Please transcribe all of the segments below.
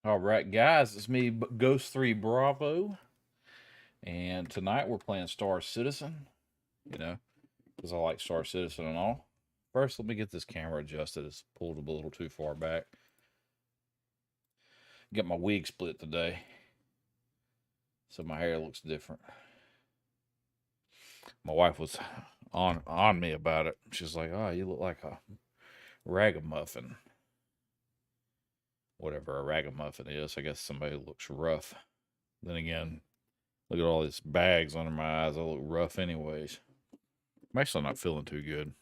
All right, guys, it's me, Ghost 3 Bravo, and tonight we're playing Star Citizen, you know, because I like Star Citizen and all. First, let me get this camera adjusted. It's pulled a little too far back. Get my wig split today, so my hair looks different. My wife was on me about it. She's like, "Oh, you look like a ragamuffin." Whatever a ragamuffin is, I guess somebody who looks rough. Then again, look at all these bags under my eyes. I look rough anyways. I'm actually not feeling too good.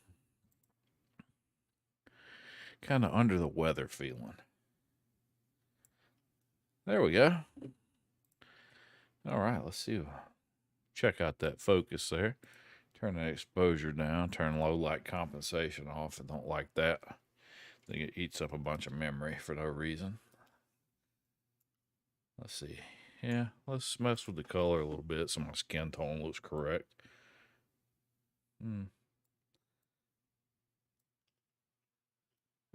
Kind of under the weather feeling. There we go. All right, let's see. Check out that focus there. Turn the exposure down. Turn low light compensation off. I don't like that. I think it eats up a bunch of memory for no reason. Let's see. Yeah, let's mess with the color a little bit so my skin tone looks correct.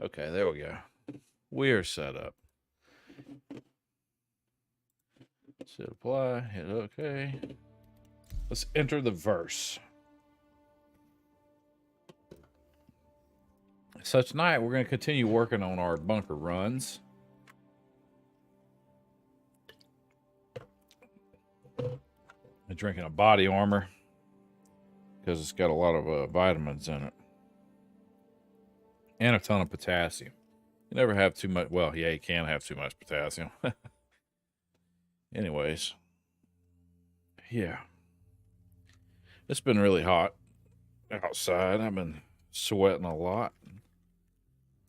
Okay, there we go. We are set up. Hit apply, hit OK. Let's enter the verse. So tonight we're going to continue working on our bunker runs. I'm drinking a body armor because it's got a lot of vitamins in it and a ton of potassium. You never have too much. Well, yeah, you can have too much potassium. Anyways, yeah, it's been really hot outside. I've been sweating a lot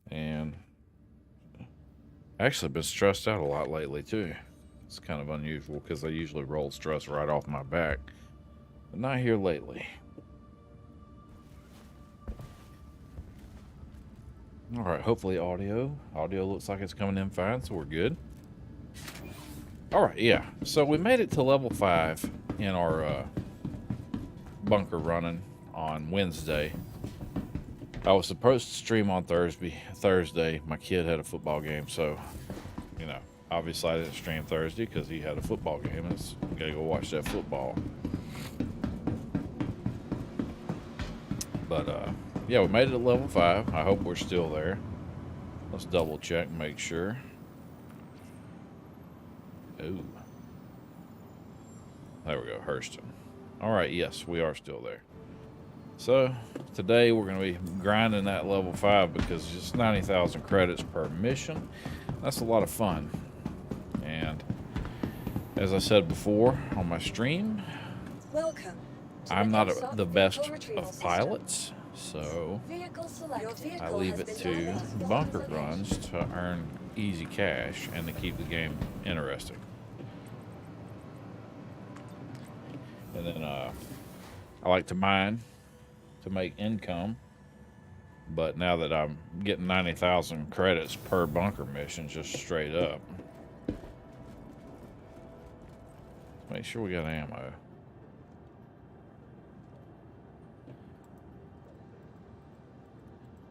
and actually been stressed out a lot lately too. It's kind of unusual because I usually roll stress right off my back, but not here lately. All right, hopefully audio looks like it's coming in fine, so we're good. All right, yeah, so we made it to level 5 in our bunker running on Wednesday. I was supposed to stream on Thursday. My kid had a football game, so, you know, obviously I didn't stream Thursday because he had a football game, and I gotta go watch that football. But, yeah, we made it to level 5. I hope we're still there. Let's double check and make sure. Ooh. There we go, Hurston. All right, yes, we are still there. So today we're going to be grinding that level 5 because it's 90,000 credits per mission. That's a lot of fun. And as I said before on my stream, I'm not the best of pilots, so I leave it to bunker runs to earn easy cash and to keep the game interesting. And then I like to mine to make income, but now that I'm getting 90,000 credits per bunker mission just straight up, make sure we got ammo.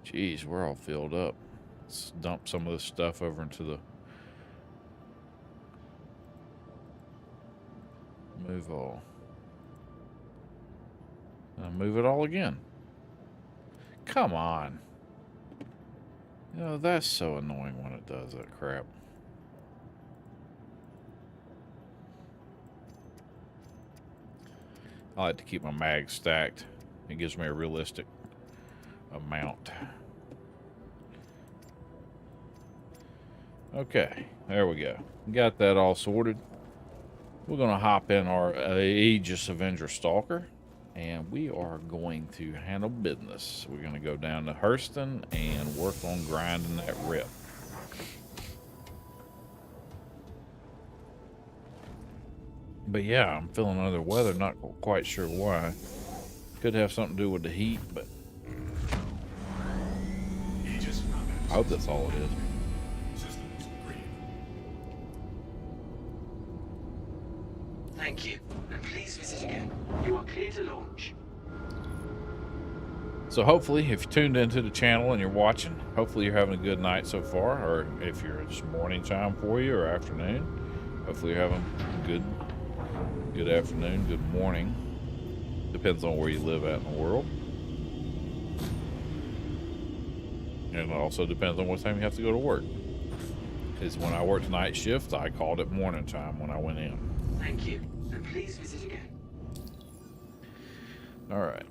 Jeez, we're all filled up. Let's dump some of this stuff over into the move all. Move it all again. Come on. You know, that's so annoying when it does that crap. I like to keep my mags stacked. It gives me a realistic amount. Okay, there we go. Got that all sorted. We're going to hop in our Aegis Avenger Stalker, and we are going to handle business. We're going to go down to Hurston and work on grinding that rip. But yeah, I'm feeling under the weather, not quite sure why. Could have something to do with the heat, but I hope that's all it is. Thank you, and please visit again. You are clear to launch. So hopefully, if you tuned into the channel and you're watching, hopefully you're having a good night so far, or if it's morning time for you or afternoon, hopefully you're having a good afternoon, good morning. Depends on where you live at in the world. And it also depends on what time you have to go to work. Because when I worked night shift, I called it morning time when I went in. Thank you, and please visit again. All right.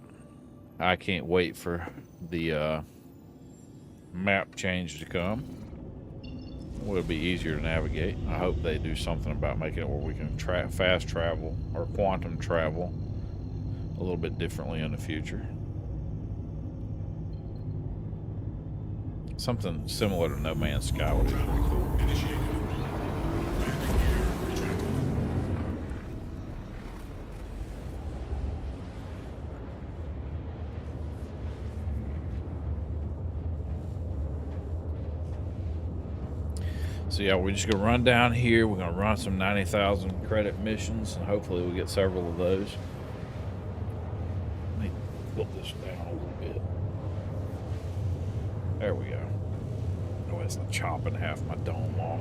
I can't wait for the map change to come. It'll be easier to navigate. I hope they do something about making it where we can fast travel or quantum travel a little bit differently in the future. Something similar to No Man's Sky would be pretty cool. So yeah, we're just gonna run down here. We're gonna run some 90,000 credit missions, and hopefully we'll get several of those. Let me tilt this down a little bit. There we go. Oh, it's chopping half my dome off.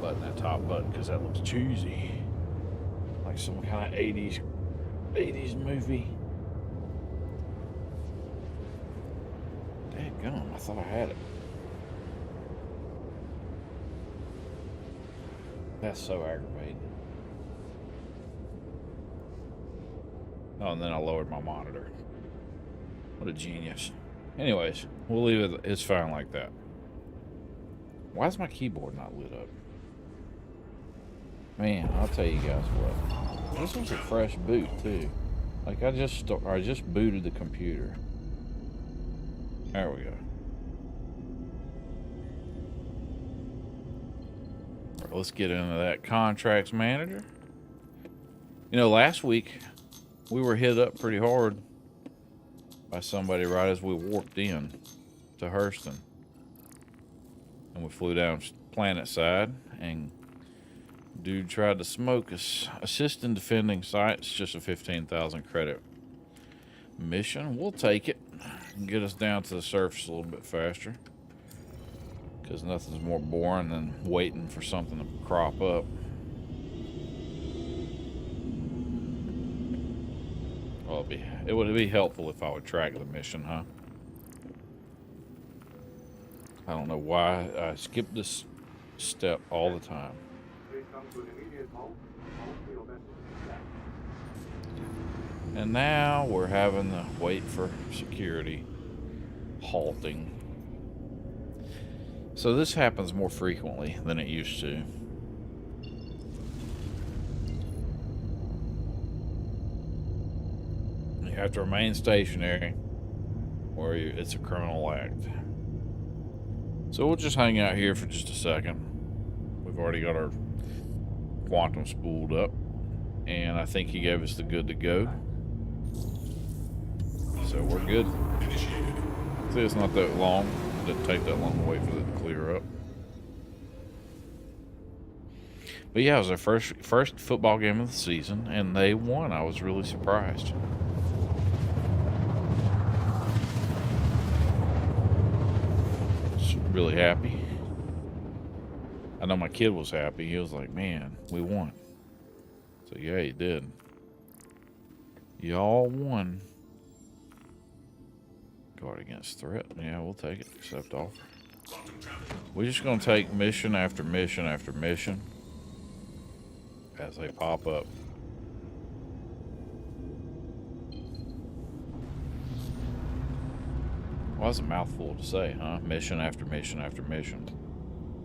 Button that top button because that looks cheesy, like some kind of 80s movie. Dadgum, I thought I had it. That's so aggravating. Oh, and then I lowered my monitor. What a genius. Anyways, we'll leave it. It's fine like that. Why is my keyboard not lit up? Man, I'll tell you guys what. This was a fresh boot too. Like I just booted the computer. There we go. All right, let's get into that contracts manager. You know, last week we were hit up pretty hard by somebody right as we warped in to Hurston. And we flew down planet side, and dude tried to smoke us. Assist in defending sites, just a 15,000 credit mission. We'll take it and get us down to the surface a little bit faster. Because nothing's more boring than waiting for something to crop up. Well, it would be helpful if I would track the mission, huh? I don't know why I skip this step all the time. And now we're having to wait for security halting. So this happens more frequently than it used to. You have to remain stationary or it's a criminal act. So we'll just hang out here for just a second. We've already got our quantum spooled up, and I think he gave us the good to go. So we're good. See, it's not that long. It didn't take that long to wait for it to clear up. But yeah, it was our first football game of the season, and they won. I was really surprised. Really happy. I know my kid was happy. He was like, man, we won. So yeah, he did. Y'all won. Guard against threat. Yeah, we'll take it. Accept offer. We're just gonna take mission after mission after mission as they pop up. Well, that's a mouthful to say, huh? Mission after mission after mission.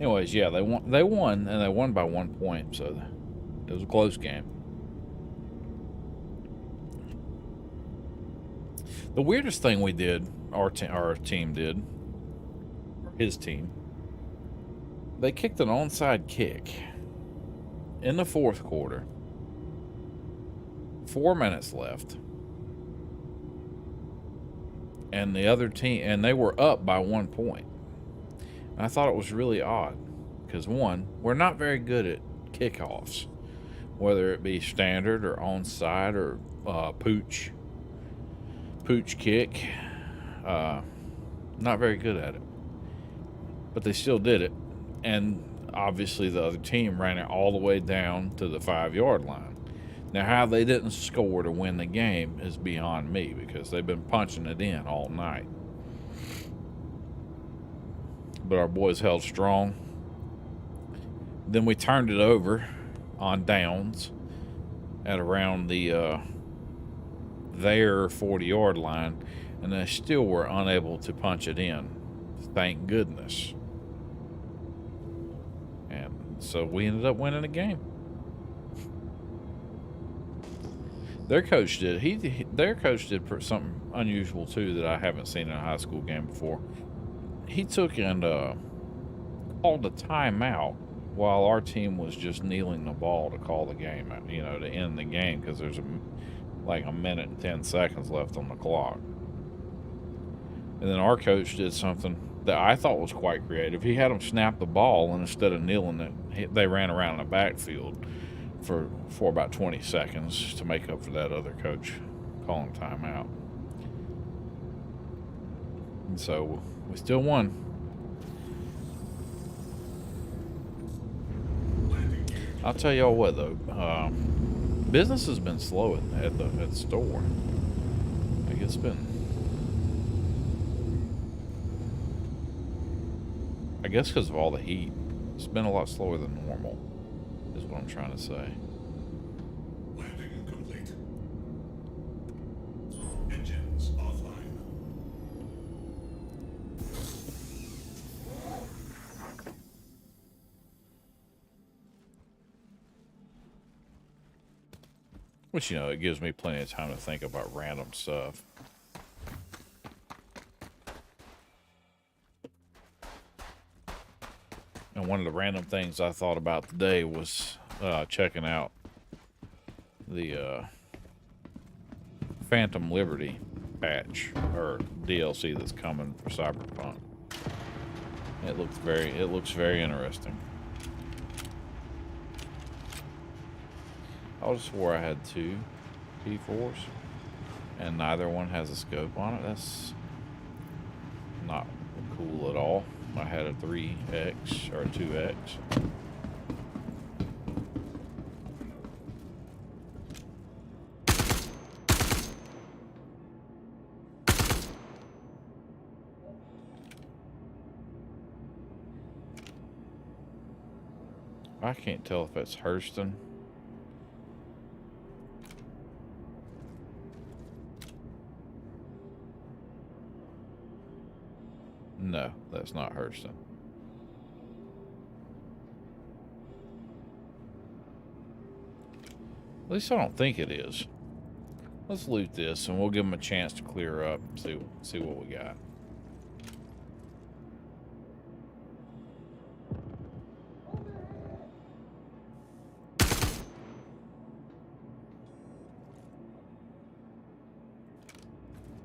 Anyways, yeah, they won, and they won by 1 point, so it was a close game. The weirdest thing we did, our team did, his team, they kicked an onside kick in the fourth quarter. 4 minutes left. And the other team, and they were up by 1 point. And I thought it was really odd because, one, we're not very good at kickoffs, whether it be standard or onside or pooch kick. Not very good at it, but they still did it. And obviously the other team ran it all the way down to the 5-yard line. Now, how they didn't score to win the game is beyond me, because they've been punching it in all night. But our boys held strong. Then we turned it over on downs at around the their 40-yard line, and they still were unable to punch it in. Thank goodness. And so we ended up winning the game. Their coach did. Their coach did something unusual too that I haven't seen in a high school game before. He took and called a timeout while our team was just kneeling the ball to call the game, to end the game, because there's like a minute and 10 seconds left on the clock. And then our coach did something that I thought was quite creative. He had them snap the ball, and instead of kneeling it, they ran around the backfield for about 20 seconds to make up for that other coach calling timeout. And so we still won. I'll tell y'all what though, business has been slow at the store. Like, it's been, I guess because of all the heat, it's been a lot slower than normal, is what I'm trying to say. Landing incomplete. Engines offline. Which, it gives me plenty of time to think about random stuff. And one of the random things I thought about today was checking out the Phantom Liberty patch or DLC that's coming for Cyberpunk. It looks very interesting. I just swore I had 2 P4s, and neither one has a scope on it. That's not cool at all. I had a 3X or a 2X. I can't tell if it's Hurston. No, that's not Hurston. At least I don't think it is. Let's loot this, and we'll give them a chance to clear up and see what we got.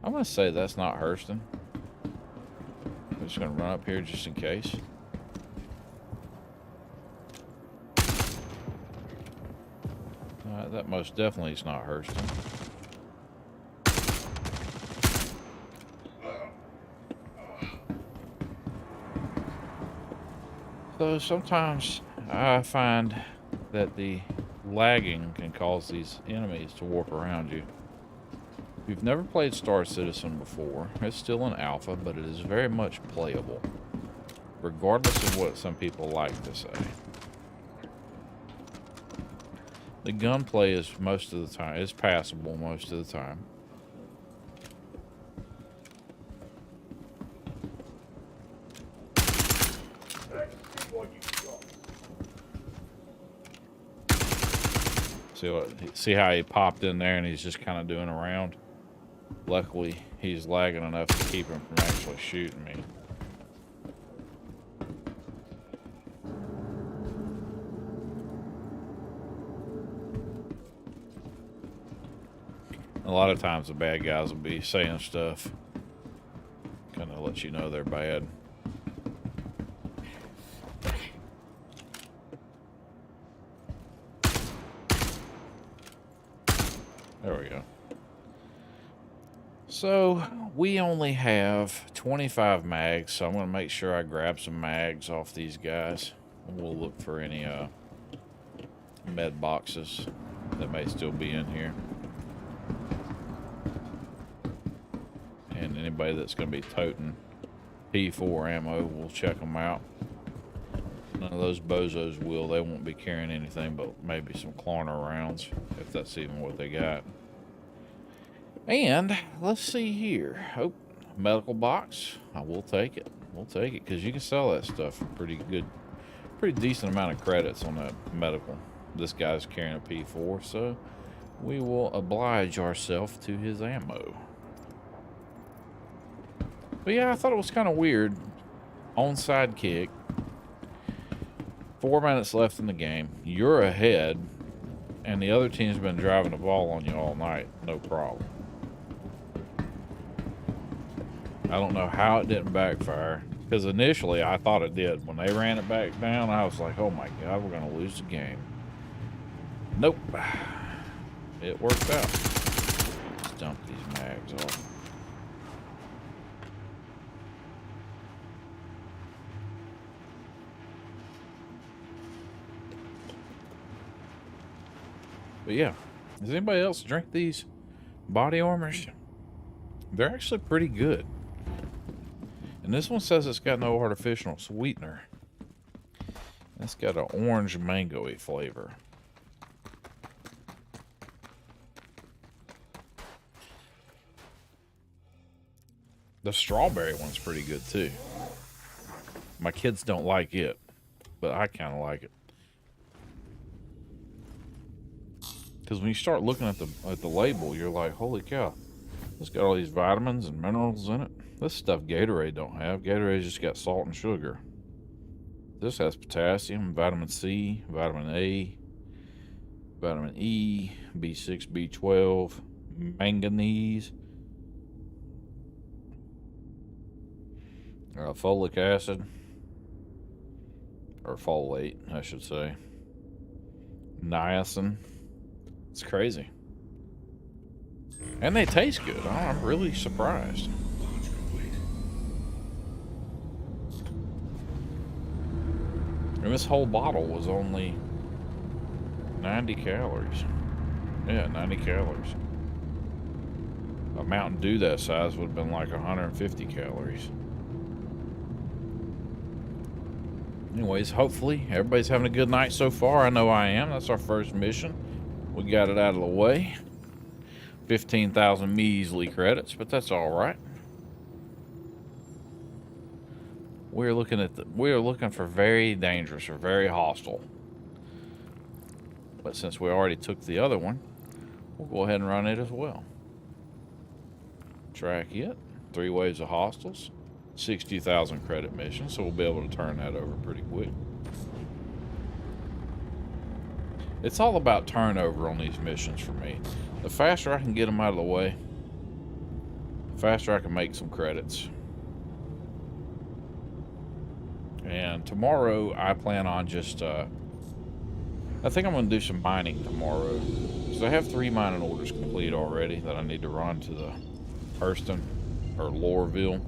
I'm going to say that's not Hurston. I'm just going to run up here just in case. That most definitely is not Hurston. So sometimes I find that the lagging can cause these enemies to warp around you. If you've never played Star Citizen before, it's still an alpha, but it is very much playable, regardless of what some people like to say. The gunplay is most of the time, is passable most of the time. See how he popped in there and he's just kind of doing a round? Luckily, he's lagging enough to keep him from actually shooting me. A lot of times the bad guys will be saying stuff, kind of let you know they're bad. There we go. So we only have 25 mags, so I'm going to make sure I grab some mags off these guys. We'll look for any med boxes that may still be in here. And anybody that's going to be toting P4 ammo, we'll check them out. None of those bozos will. They won't be carrying anything but maybe some Klarner rounds, if that's even what they got. And let's see here. Oh, medical box. I will take it. We'll take it because you can sell that stuff for pretty decent amount of credits on that medical. This guy's carrying a P4, so we will oblige ourselves to his ammo. But yeah, I thought it was kind of weird. Onside kick. 4 minutes left in the game. You're ahead, and the other team's been driving the ball on you all night. No problem. I don't know how it didn't backfire, because initially I thought it did. When they ran it back down, I was like, oh my God, we're going to lose the game. Nope. It worked out. Let's dump these mags off. But yeah, does anybody else drink these body armors? They're actually pretty good. And this one says it's got no artificial sweetener. It's got an orange mango-y flavor. The strawberry one's pretty good too. My kids don't like it, but I kind of like it. Because when you start looking at the label, you're like, holy cow, it's got all these vitamins and minerals in it. This stuff Gatorade don't have. Gatorade's just got salt and sugar. This has potassium, vitamin C, vitamin A, vitamin E, B6, B12, manganese, folic acid, or folate, I should say, niacin. It's crazy. And they taste good. I'm really surprised. Launch complete. And this whole bottle was only 90 calories. Yeah, 90 calories. A Mountain Dew that size would have been like 150 calories. Anyways, hopefully everybody's having a good night so far. I know I am. That's our first mission. We got it out of the way. 15,000 measly credits, but that's all right. We're looking for very dangerous or very hostile. But since we already took the other one, we'll go ahead and run it as well. Track it. 3 waves of hostiles. 60,000 credit mission, so we'll be able to turn that over pretty quick. It's all about turnover on these missions for me. The faster I can get them out of the way, the faster I can make some credits. And tomorrow I plan on just, I think I'm going to do some mining tomorrow. So I have 3 mining orders complete already that I need to run to the Hurston or Lorville.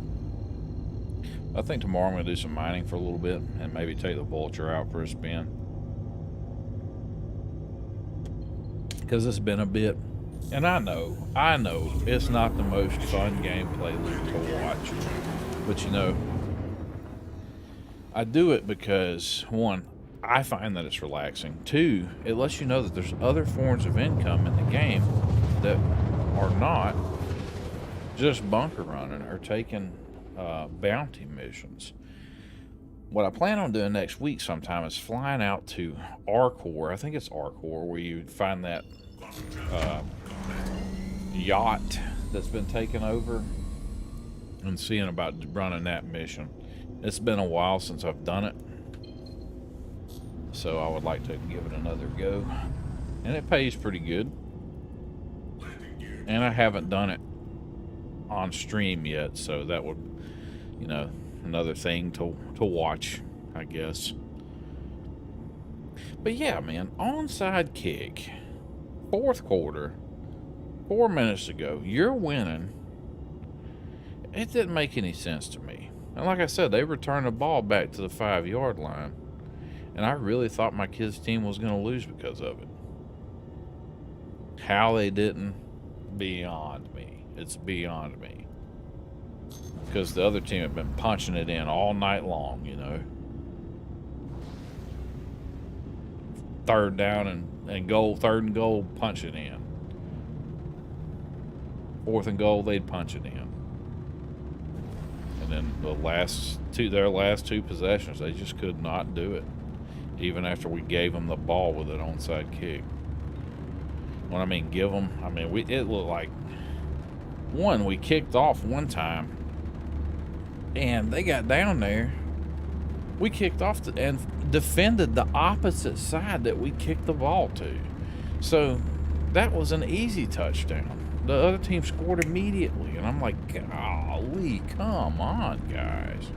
I think tomorrow I'm going to do some mining for a little bit and maybe take the Vulture out for a spin. Because it's been a bit, and I know it's not the most fun gameplay loop to watch, but you know, I do it because 1, I find that it's relaxing. 2, it lets you know that there's other forms of income in the game that are not just bunker running or taking bounty missions. What I plan on doing next week sometime is flying out to Arcor. I think it's Arcor, where you find that yacht that's been taken over and seeing about running that mission. It's been a while since I've done it, so I would like to give it another go. And it pays pretty good. And I haven't done it on stream yet, so that would, you know, another thing to watch, I guess. But yeah, man, onside kick, 4th quarter, 4 minutes ago. You're winning. It didn't make any sense to me. And like I said, they returned the ball back to the 5-yard line. And I really thought my kids' team was going to lose because of it. How they didn't, beyond me. It's beyond me. Because the other team had been punching it in all night long, you know. Third and goal, punch it in. Fourth and goal, they'd punch it in. And then their last two possessions, they just could not do it. Even after we gave them the ball with an onside kick. When I mean give them, I mean it looked like we kicked off one time, and they got down there. We kicked off and defended the opposite side that we kicked the ball to. So that was an easy touchdown. The other team scored immediately, and I'm like, golly, come on, guys.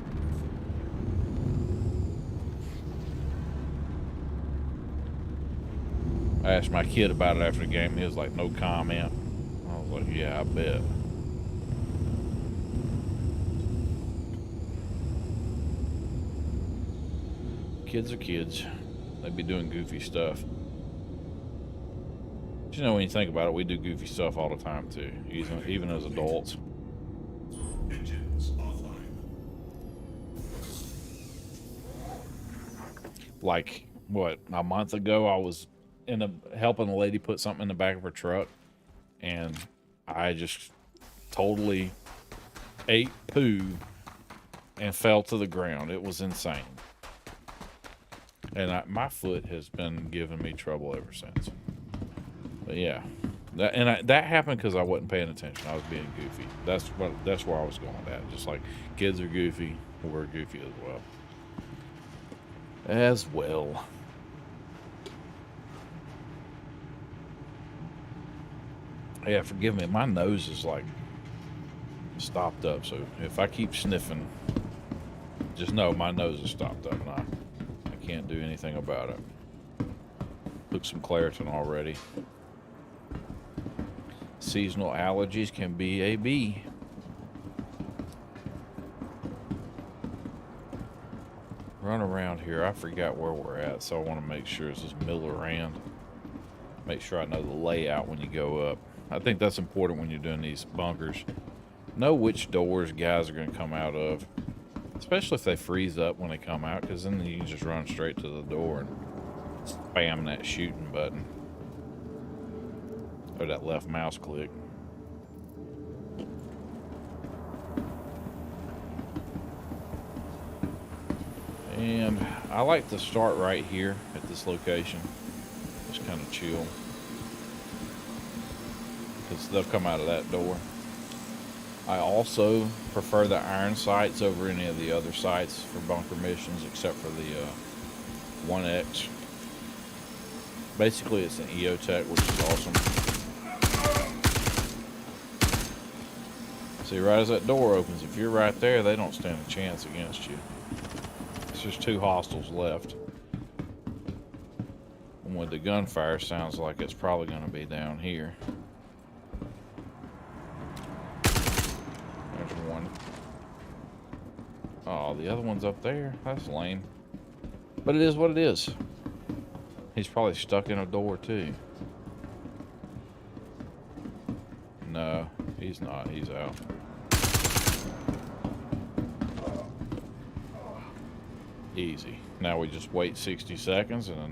I asked my kid about it after the game. He was like, no comment. I was like, yeah, I bet. Kids are kids. They be doing goofy stuff. But you know, when you think about it, we do goofy stuff all the time too, even as adults. Engines offline. Like, what, a month ago, I was helping a lady put something in the back of her truck, and I just totally ate poo and fell to the ground. It was insane. And my foot has been giving me trouble ever since. But yeah, that happened because I wasn't paying attention. I was being goofy. That's where I was going with that. Just like kids are goofy, we're goofy as well. Yeah, forgive me. My nose is like stopped up. So if I keep sniffing, just know my nose is stopped up and I can't do anything about it. Took some Claritin already. Seasonal allergies can be a B. Run around here. I forgot where we're at, so I want to make sure this is Miller Rand. Make sure I know the layout when you go up. I think that's important when you're doing these bunkers. Know which doors guys are going to come out of. Especially if they freeze up when they come out, because then you can just run straight to the door and spam that shooting button. Or that left mouse click. And I like to start right here at this location. Just kind of chill. Because they'll come out of that door. I also prefer the iron sights over any of the other sights for bunker missions, except for the 1X. Basically, it's an EOTech, which is awesome. See, right as that door opens, if you're right there, they don't stand a chance against you. It's just 2 hostiles left. And with the gunfire, sounds like it's probably going to be down here. One. Oh, the other one's up there. That's lame. But it is what it is. He's probably stuck in a door too. No, he's not. He's out. Easy. Now we just wait 60 seconds and the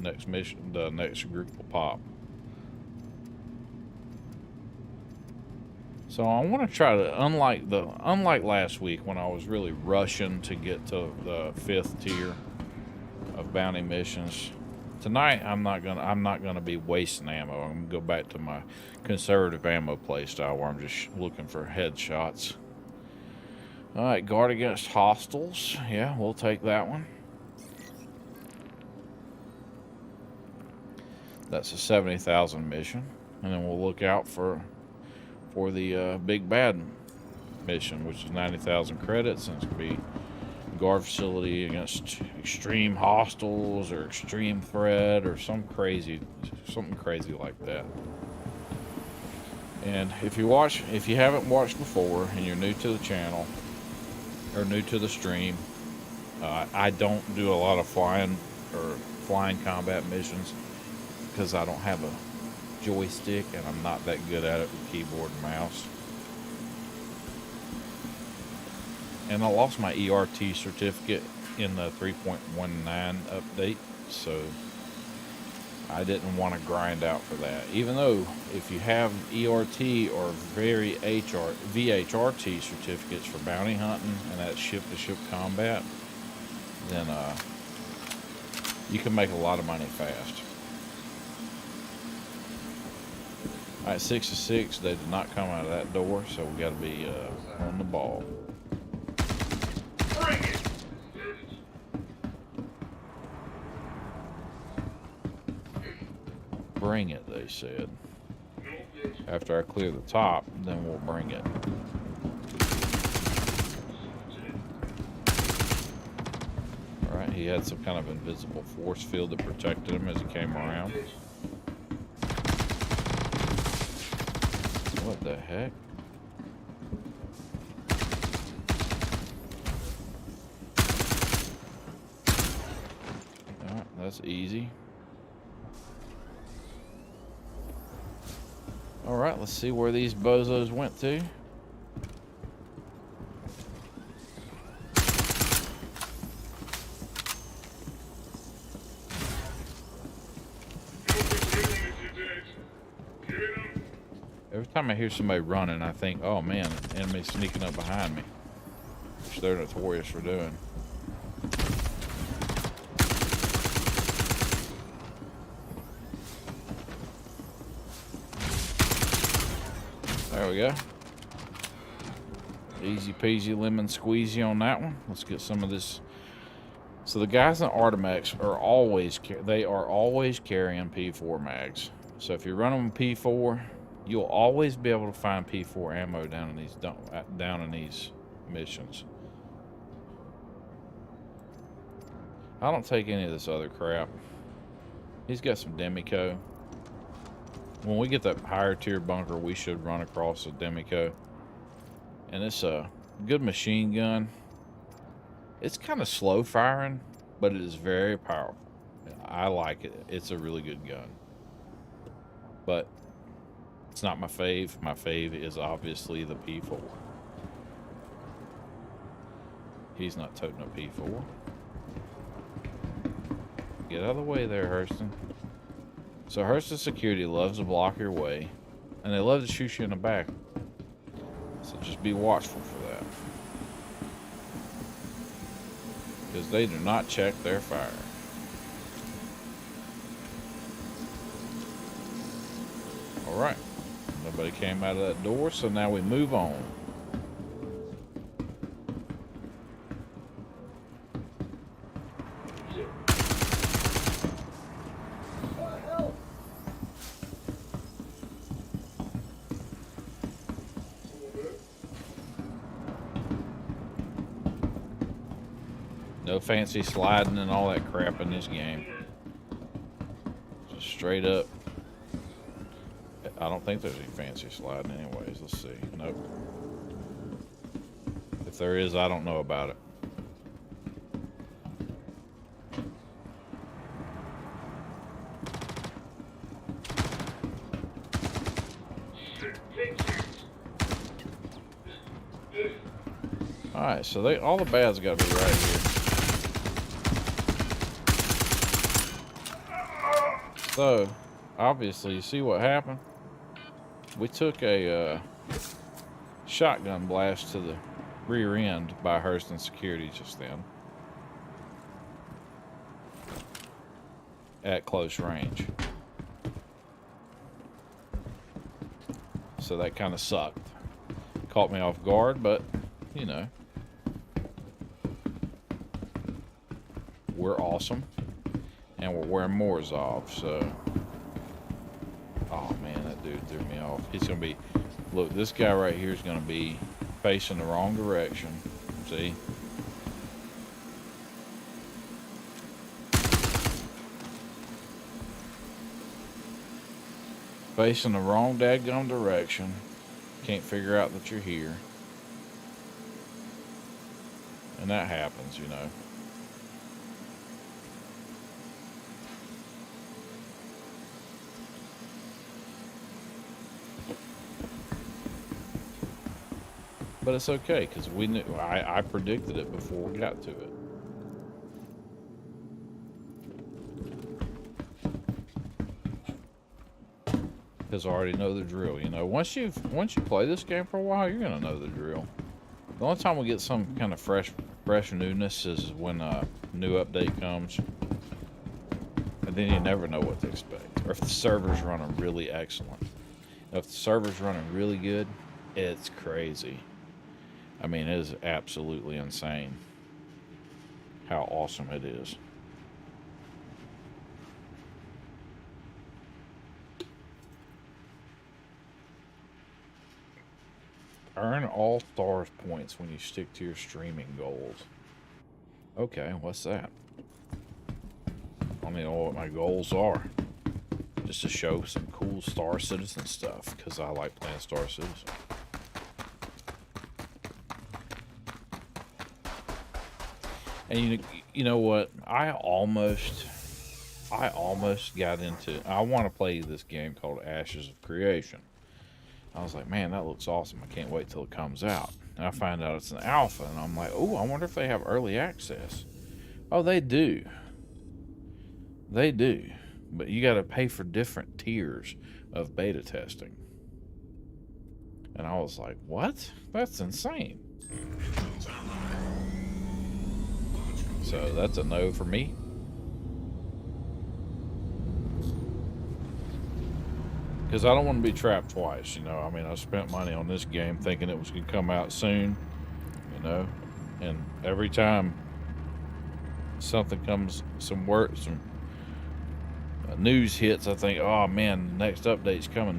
next mission, the next group will pop. So I want to try to, unlike last week when I was really rushing to get to the 5th tier of bounty missions. Tonight I'm not gonna be wasting ammo. I'm gonna go back to my conservative ammo play style where I'm just looking for headshots. All right, guard against hostiles. Yeah, we'll take that one. That's a 70,000 mission, and then we'll look out for the big bad mission, which is 90,000 credits, and it's gonna be guard facility against extreme hostiles or extreme threat or something crazy like that. And if you haven't watched before and you're new to the channel or new to the stream, I don't do a lot of flying combat missions because I don't have a joystick and I'm not that good at it with keyboard and mouse. And I lost my ERT certificate in the 3.19 update, so I didn't want to grind out for that. Even though if you have ERT or VHRT certificates for bounty hunting and that ship-to-ship combat, then you can make a lot of money fast. Alright, 6 to 6, they did not come out of that door, so we got to be on the ball. Bring it! Bring it, they said. After I clear the top, then we'll bring it. Alright, he had some kind of invisible force field that protected him as he came around. What the heck? Alright, that's easy. Alright, let's see where these bozos went to. Every time I hear somebody running, I think, oh man, an enemy's sneaking up behind me. Which they're notorious for doing. There we go. Easy peasy lemon squeezy on that one. Let's get some of this. So the guys in Artimex are always carrying P4 mags. So if you're running with P4, you'll always be able to find P4 ammo down in these missions. I don't take any of this other crap. He's got some Demico. When we get that higher tier bunker, we should run across a Demico. And it's a good machine gun. It's kind of slow firing, but it is very powerful. I like it. It's a really good gun. But it's not my fave. My fave is obviously the P4. He's not toting a P4. Get out of the way there, Hurston. So Hurston Security loves to block your way, and they love to shoot you in the back. So just be watchful for that. Because they do not check their fire. Alright. Nobody came out of that door, so now we move on. No fancy sliding and all that crap in this game. Just straight up. I don't think there's any fancy sliding anyways. Let's see. Nope. If there is, I don't know about it. Alright, so all the bad's got to be right here. So, obviously, you see what happened? We took a shotgun blast to the rear end by Hurston Security just then. At close range. So that kind of sucked. Caught me off guard, but, you know. We're awesome. And we're wearing Morzov, so. Oh man, that dude threw me off. He's gonna be. Look, this guy right here is gonna be facing the wrong direction. See? Facing the wrong dadgum direction. Can't figure out that you're here. And that happens, you know. But it's okay, because we knew I predicted it before we got to it. Because I already know the drill, you know. Once you play this game for a while, you're gonna know the drill. The only time we get some kind of fresh newness is when a new update comes. And then you never know what to expect. Or if the server's running really excellent. If the server's running really good, it's crazy. I mean, it is absolutely insane how awesome it is. Earn all stars points when you stick to your streaming goals. Okay, what's that? I don't even know what my goals are. Just to show some cool Star Citizen stuff, because I like playing Star Citizen. And you know what? I almost got into. I want to play this game called Ashes of Creation. I was like, man, that looks awesome. I can't wait till it comes out. And I find out it's an alpha, and I'm like, oh, I wonder if they have early access. Oh, they do. They do. But you got to pay for different tiers of beta testing. And I was like, what? That's insane. So that's a no for me. Because I don't want to be trapped twice, you know. I mean, I spent money on this game thinking it was going to come out soon, you know. And every time something comes, some news hits, I think, oh man, the next update's coming,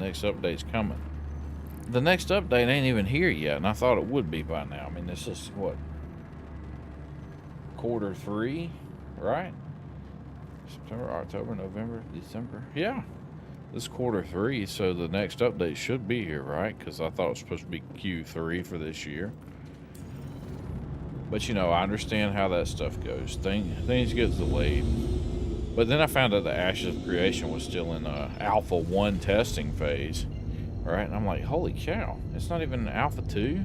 The next update ain't even here yet, and I thought it would be by now. I mean, this is what? Q3, right? September, October, November, December. Yeah. This Q3, so the next update should be here, right? Because I thought it was supposed to be Q3 for this year. But, you know, I understand how that stuff goes. Things get delayed. But then I found out the Ashes of Creation was still in Alpha 1 testing phase. Right? And I'm like, holy cow. It's not even Alpha 2?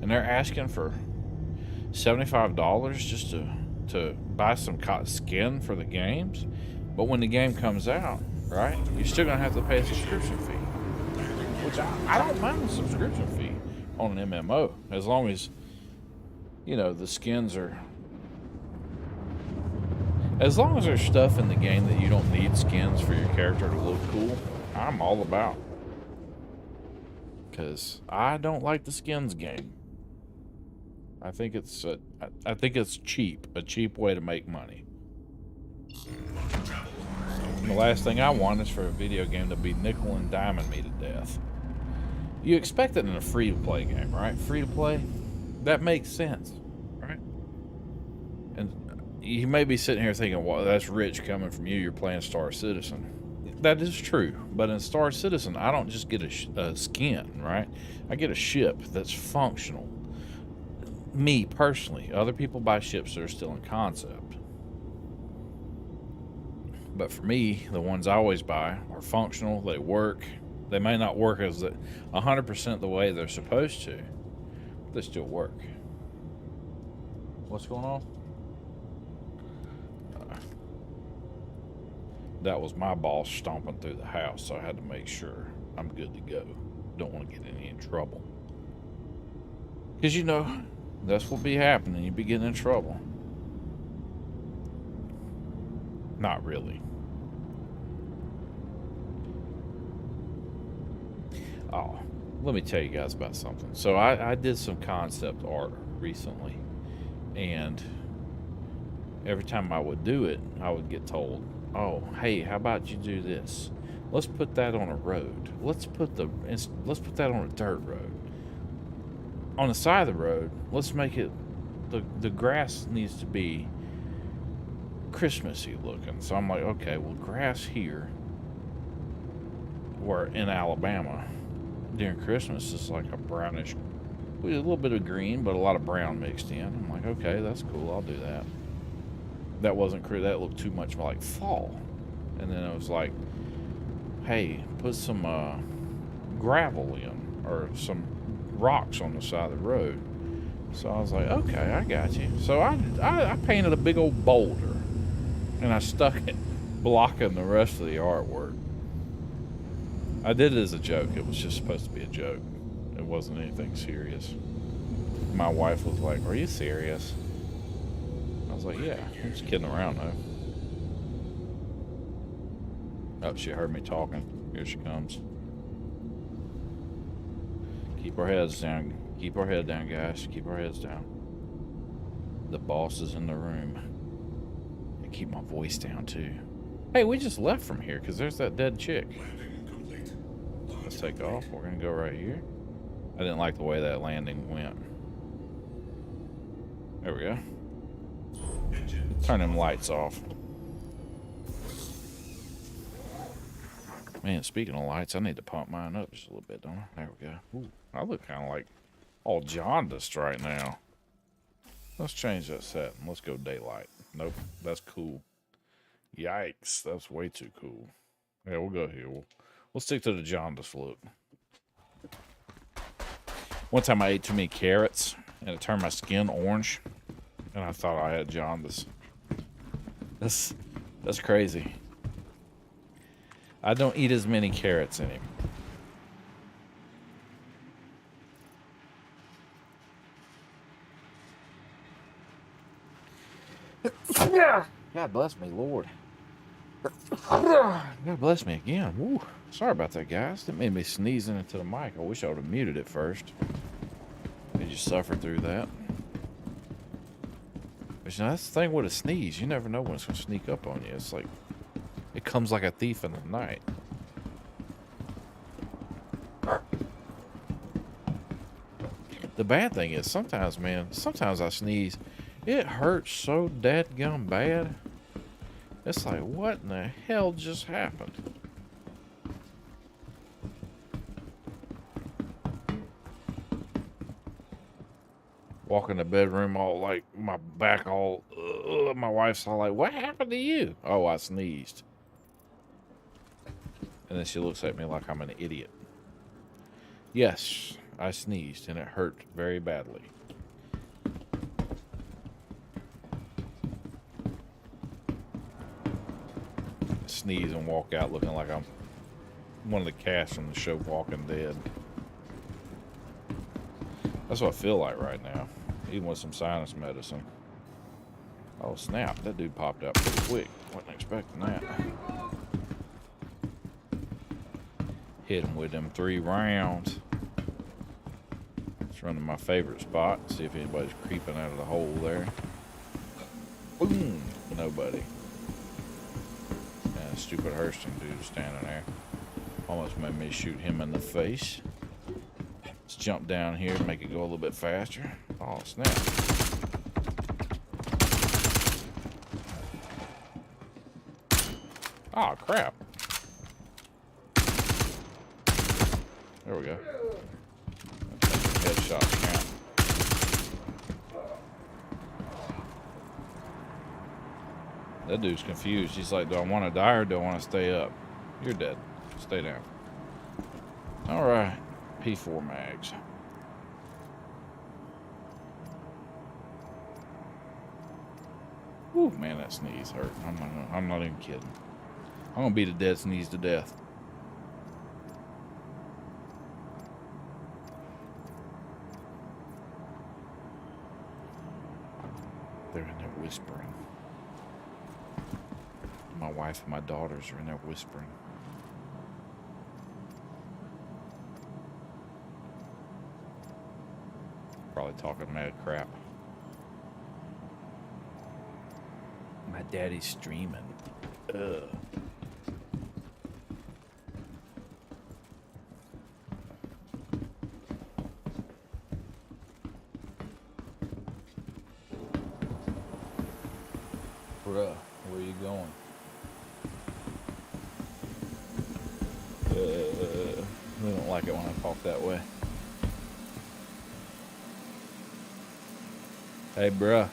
And they're asking for $75 just to buy some skin for the games? But when the game comes out, right, you're still going to have to pay a subscription fee. Which I don't mind the subscription fee on an MMO. As long as, you know, the skins are... As long as there's stuff in the game that you don't need skins for your character to look cool, I'm all about. Because I don't like the skins game. I think it's cheap. A cheap way to make money. And the last thing I want is for a video game to be nickel and diming me to death. You expect it in a free-to-play game, right? Free-to-play? That makes sense, right? And you may be sitting here thinking, well, that's rich coming from you. You're playing Star Citizen. That is true. But in Star Citizen, I don't just get a skin, right? I get a ship that's functional. Me, personally. Other people buy ships that are still in concept. But for me, the ones I always buy are functional. They work. They may not work as 100% the way they're supposed to. But they still work. What's going on? That was my boss stomping through the house, so I had to make sure I'm good to go. Don't want to get any in trouble. Because, you know, that's what be happening. You be getting in trouble. Not really. Oh, let me tell you guys about something. So I did some concept art recently, and every time I would do it, I would get told, oh, hey, how about you do this? Let's put that on a road. Let's put that on a dirt road. On the side of the road, let's make it, the grass needs to be Christmassy looking. So I'm like, okay, well, grass here. where in Alabama during Christmas it's like a brownish, with a little bit of green, but a lot of brown mixed in. I'm like, okay, that's cool. I'll do that. That wasn't that looked too much like fall. And then it was like, hey, put some gravel in or some rocks on the side of the road. So I was like, okay, I got you. So I painted a big old boulder and I stuck it blocking the rest of the artwork. I did it as a joke. It was just supposed to be a joke. It wasn't anything serious. My wife was like, are you serious? I was like, yeah, I'm just kidding around though. Oh, she heard me talking. Here she comes. Keep our heads down. Keep our head down, guys. Keep our heads down. The boss is in the room. And keep my voice down too. Hey, we just left from here because there's that dead chick. Landing complete. Let's take off. We're gonna go right here. I didn't like the way that landing went. There we go. Engines. Turn them lights off. Man, speaking of lights, I need to pump mine up just a little bit, don't I? There we go. Ooh, I look kind of like all jaundiced right now. Let's change that setting. Let's go daylight. Nope, that's cool. Yikes, that's way too cool. Yeah, we'll go here. We'll stick to the jaundice look. One time I ate too many carrots and it turned my skin orange, and I thought I had jaundice. That's crazy. I don't eat as many carrots anymore. God bless me, Lord. God bless me again. Woo. Sorry about that, guys. That made me sneezing into the mic. I wish I would have muted it first. Did you suffer through that? But you know, that's the thing with a sneeze. You never know when it's going to sneak up on you. It's like, it comes like a thief in the night. The bad thing is sometimes, man, sometimes I sneeze. It hurts so dadgum bad. It's like, what in the hell just happened? Walk in the bedroom all like, my back all, my wife's all like, what happened to you? Oh, I sneezed. And then she looks at me like I'm an idiot. Yes, I sneezed and it hurt very badly. Sneeze and walk out looking like I'm one of the cast from the show Walking Dead. That's what I feel like right now, even with some sinus medicine. Oh snap, that dude popped out pretty quick. Wasn't expecting that. Hit him with them 3 rounds. Just running my favorite spot, see if anybody's creeping out of the hole there. Boom, nobody. Stupid Hurston dude standing there. Almost made me shoot him in the face. Let's jump down here and make it go a little bit faster. Oh, snap. Oh, crap. There we go. Headshots count. That dude's confused. He's like, do I want to die or do I want to stay up? You're dead. Stay down. All right. P4 mags. Whew, man, that sneeze hurt. I'm not even kidding. I'm going to beat a dead sneeze to death. They're in there whispering. My wife and my daughters are in there whispering. Probably talking mad crap. My daddy's streaming. Ugh. Bruh, where are you going? They don't like it when I talk that way. Hey, bruh.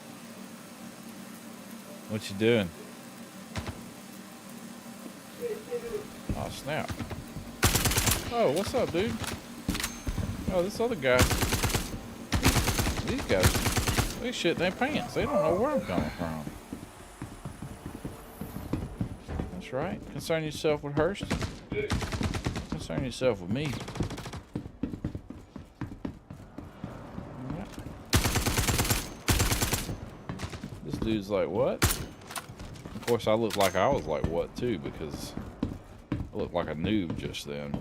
What you doing? Oh, snap. Oh, what's up, dude? Oh, this other guy. These guys, they shit in their pants. They don't know where I'm coming from. That's right. Concern yourself with Hurst. Concern yourself with me. This dude's like, what? Of course, I look like I was like, what, too, because I looked like a noob just then.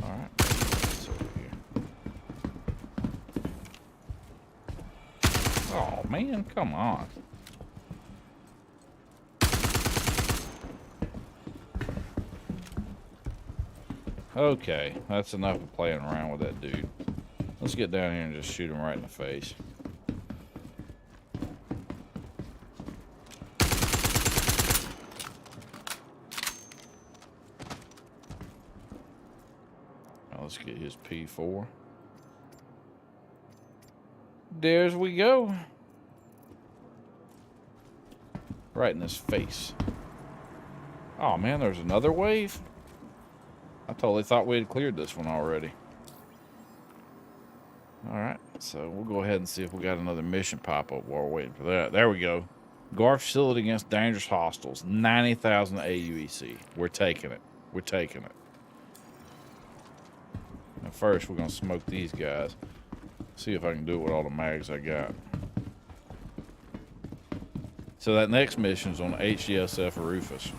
Alright. What's over here? Oh, man, come on. Okay, that's enough of playing around with that dude. Let's get down here and just shoot him right in the face. Now let's get his P4. There's we go. Right in his face. Oh man, there's another wave. I totally thought we had cleared this one already. Alright, so we'll go ahead and see if we got another mission pop up while we're waiting for that. There we go. Guard facility against dangerous hostiles. 90,000 AUEC. We're taking it. We're taking it. Now first, we're going to smoke these guys. See if I can do it with all the mags I got. So that next mission's on HDSF Rufus.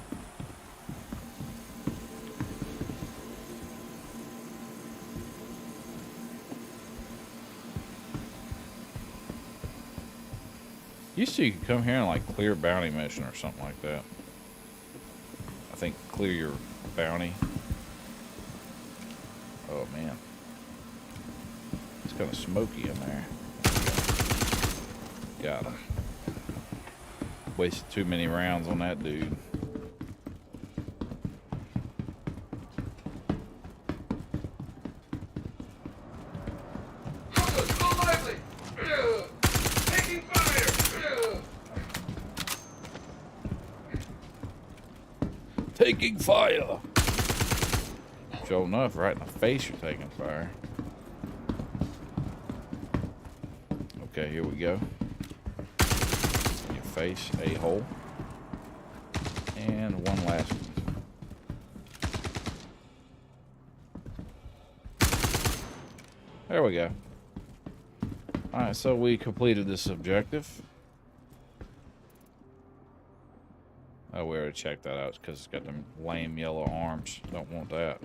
Used to you could come here and like clear bounty mission or something like that. I think clear your bounty. Oh man. It's kind of smoky in there. Got him. Wasted too many rounds on that dude. Taking fire. Sure enough, right in the face you're taking fire. Okay, here we go. In your face, a-hole. And one last one. There we go. Alright, so we completed this objective. Oh, we already checked that out because it's got them lame yellow arms. Don't want that.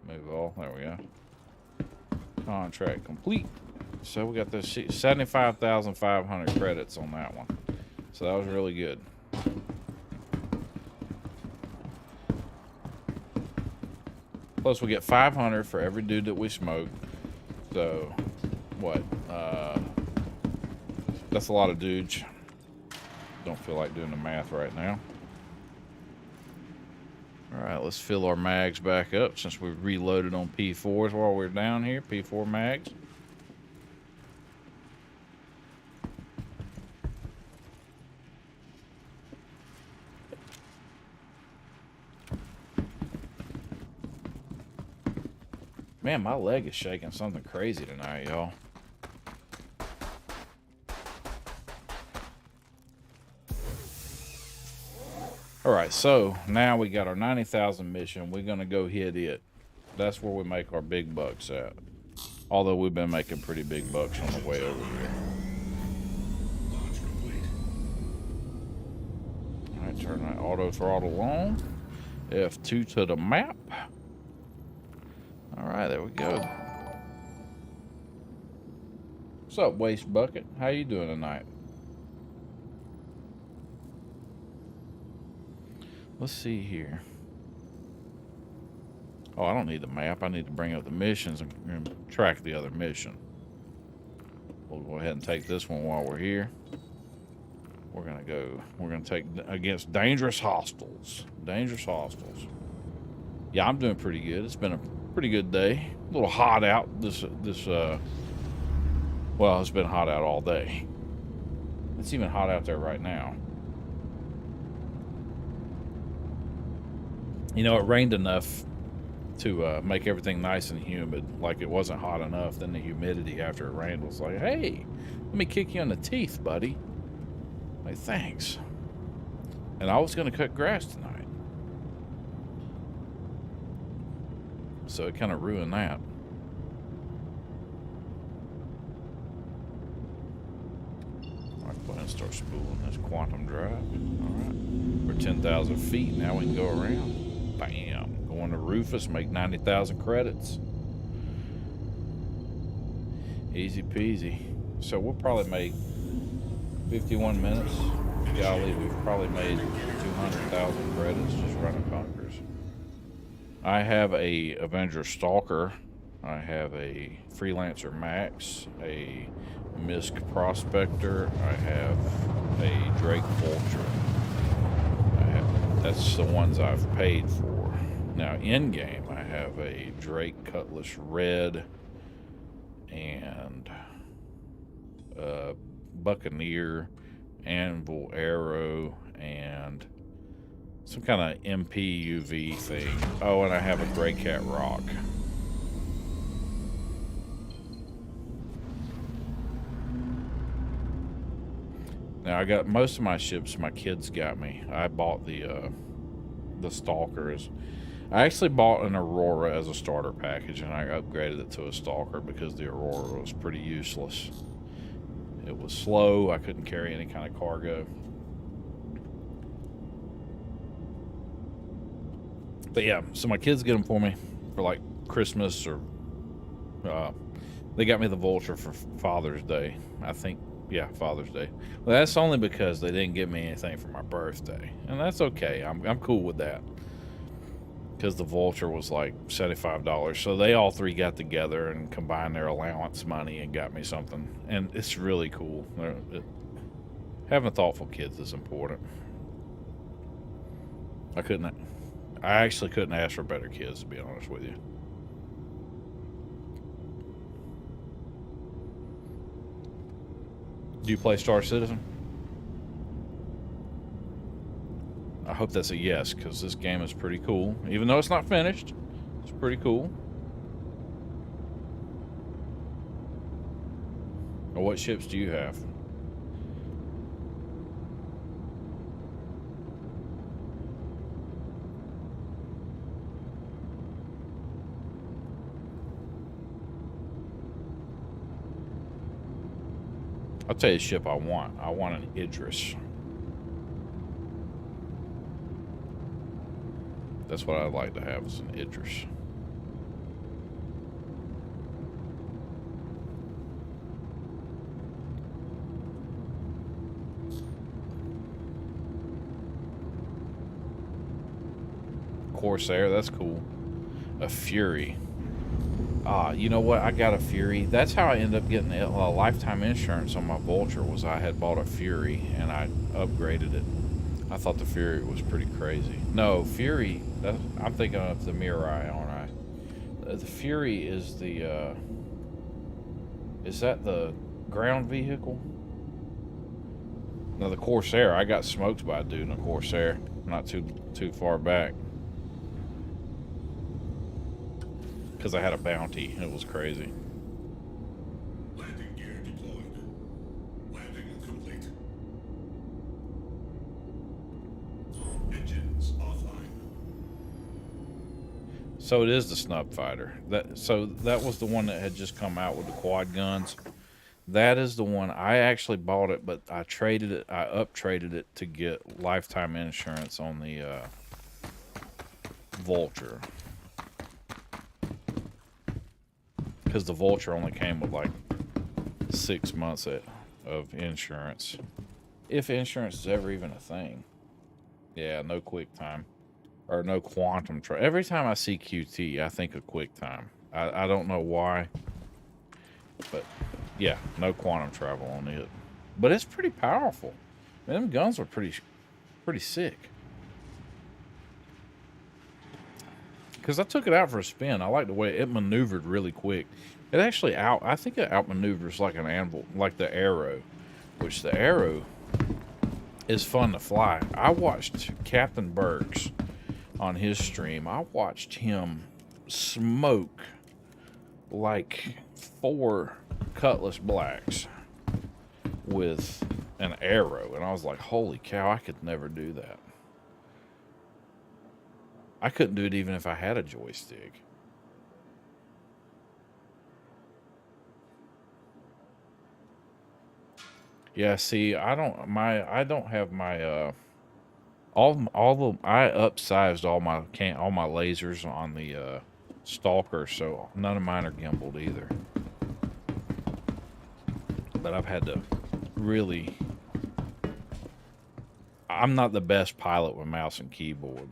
Move all. There we go. Contract complete. So we got this 75,500 credits on that one. So that was really good. Plus we get 500 for every dude that we smoke. So what? That's a lot of dudes. Don't feel like doing the math right now. All right, let's fill our mags back up since we reloaded on P4s while we're down here. P4 mags. Man, my leg is shaking something crazy tonight, y'all. All right, so now we got our 90,000 mission. We're going to go hit it. That's where we make our big bucks at. Although we've been making pretty big bucks on the way over here. Launch complete. All right, turn that auto throttle on. F2 to the map. All right, there we go. What's up, Waste Bucket? How you doing tonight? Let's see here. Oh, I don't need the map. I need to bring up the missions and track the other mission. We'll go ahead and take this one while we're here. We're gonna go. We're gonna take against dangerous hostiles. Dangerous hostiles. Yeah, I'm doing pretty good. It's been a pretty good day. A little hot out. Well, it's been hot out all day. It's even hot out there right now. You know, it rained enough to make everything nice and humid. Like it wasn't hot enough. Then the humidity after it rained was like, hey, let me kick you in the teeth, buddy. Like, thanks. And I was going to cut grass tonight. So it kind of ruined that. All right, go ahead and start spooling this quantum drive. All right. We're 10,000 feet. Now we can go around. Bam. Going to Rufus, make 90,000 credits. Easy peasy. So we'll probably make 51 minutes. Golly, we've probably made 200,000 credits just running bunkers. I have a Avenger Stalker. I have a Freelancer Max, a Misk Prospector. I have a Drake Vulture. That's the ones I've paid for. Now, in game, I have a Drake Cutlass Red and Buccaneer, Anvil Arrow, and some kind of MPUV thing. Oh, and I have a Gray Cat Rock. Now I got most of my ships. My kids got me. I bought the Stalkers. I actually bought an Aurora as a starter package, and I upgraded it to a Stalker because the Aurora was pretty useless. It was slow. I couldn't carry any kind of cargo. But yeah, so my kids get them for me for like Christmas, or they got me the Vulture for Father's Day. I think, yeah, Father's Day. Well, that's only because they didn't give me anything for my birthday, and that's okay. I'm cool with that, because the Vulture was like $75. So they all three got together and combined their allowance money and got me something. And it's really cool. Having thoughtful kids is important. I actually couldn't ask for better kids, to be honest with you. Do you play Star Citizen? I hope that's a yes, because this game is pretty cool. Even though it's not finished, it's pretty cool. Well, what ships do you have? I'll tell you the ship I want. I want an Idris. That's what I'd like to have, is an Idris. Corsair, that's cool. A Fury. Ah, you know what? I got a Fury. That's how I ended up getting a lifetime insurance on my Vulture, was I had bought a Fury and I upgraded it. I thought the Fury was pretty crazy. No, Fury, I'm thinking of the Mirai, aren't I? The Fury is the, is that the ground vehicle? No, the Corsair. I got smoked by a dude in a Corsair not too far back. Because I had a bounty. It was crazy. Landing gear deployed. Landing complete. Engines offline. So it is the Snub Fighter. So that was the one that had just come out with the quad guns. That is the one. I actually bought it, but I traded it. I up-traded it to get lifetime insurance on the Vulture. Because the Vulture only came with like 6 months of insurance. If insurance is ever even a thing. Yeah, no quick time. Or no quantum travel. Every time I see QT, I think of quick time. I don't know why. But yeah, no quantum travel on it. But it's pretty powerful. Man, them guns were pretty sick. Because I took it out for a spin. I like the way it maneuvered really quick. It actually I think it outmaneuvers like an anvil, like the arrow, which the arrow is fun to fly. I watched Captain Burks on his stream. I watched him smoke like 4 Cutlass Blacks with an arrow, and I was like, holy cow, I could never do that. I couldn't do it even if I had a joystick. Yeah, see, I don't have my I upsized all my lasers on the Stalker, so none of mine are gimbaled either. But I've had to really, I'm not the best pilot with mouse and keyboard.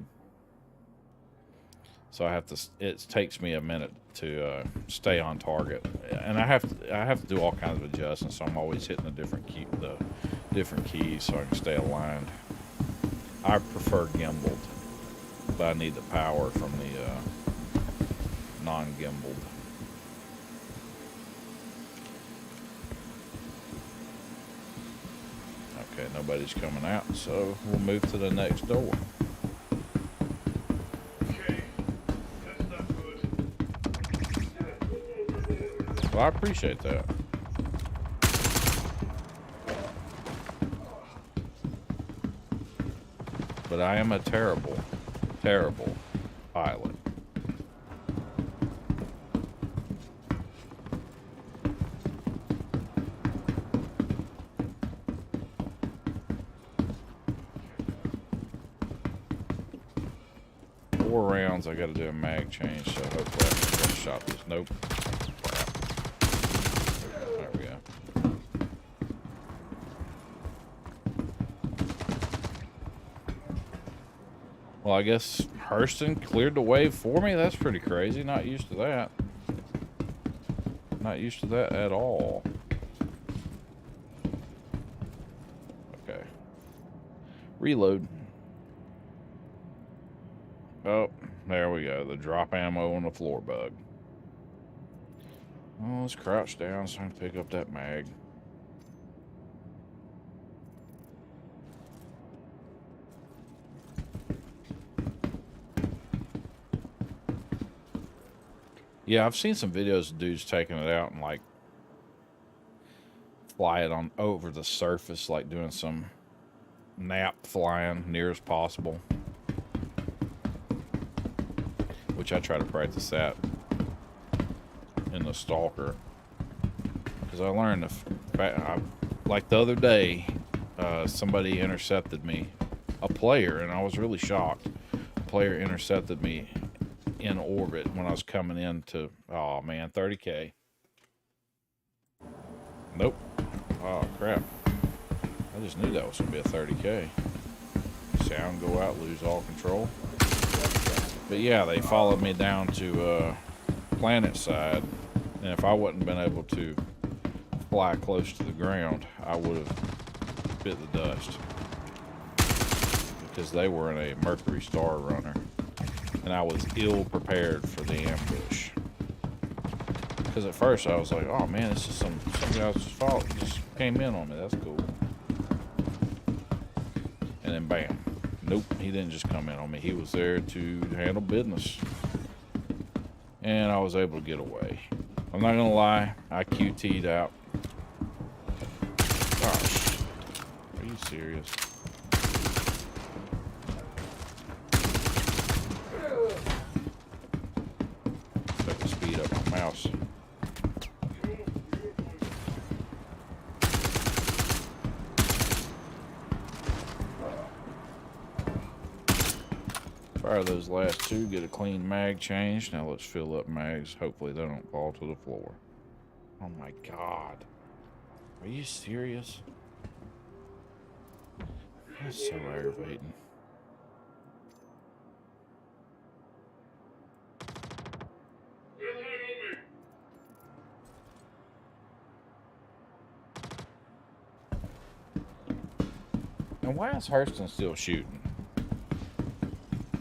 So I have to. It takes me a minute to stay on target, and I have to do all kinds of adjustments. So I'm always hitting the different keys so I can stay aligned. I prefer gimbaled, but I need the power from the non-gimbaled. Okay, nobody's coming out, so we'll move to the next door. Well, I appreciate that. But I am a terrible, terrible pilot. Four rounds, I gotta do a mag change, so hopefully I can shot this. Nope. There we go. Well, I guess Hurston cleared the way for me. That's pretty crazy. Not used to that. Not used to that at all. Okay. Reload. Oh, there we go. The drop ammo on the floor bug. Oh, let's crouch down so I can pick up that mag. Yeah, I've seen some videos of dudes taking it out and like fly it on over the surface, like doing some nap flying near as possible. Which I try to practice that in the Stalker. Because I learned, like the other day, somebody intercepted me, a player, and I was really shocked. A player intercepted me in orbit when I was coming into, oh man, 30K. Nope. Oh crap. I just knew that was going to be a 30K. Sound go out, lose all control. But yeah, they followed me down to planet side, and if I wouldn't been able to fly close to the ground, I would have bit the dust. Because they were in a Mercury Star Runner. And I was ill prepared for the ambush. Because at first I was like, oh man, this is some guy's fault. Just came in on me. That's cool. And then bam. Nope, he didn't just come in on me. He was there to handle business. And I was able to get away. I'm not going to lie. I QT'd out. Gosh. Are you serious? Speed up my mouse. Fire those last two, get a clean mag change. Now let's fill up mags. Hopefully they don't fall to the floor. Oh my god. Are you serious? That's so aggravating. And why is Hurston still shooting?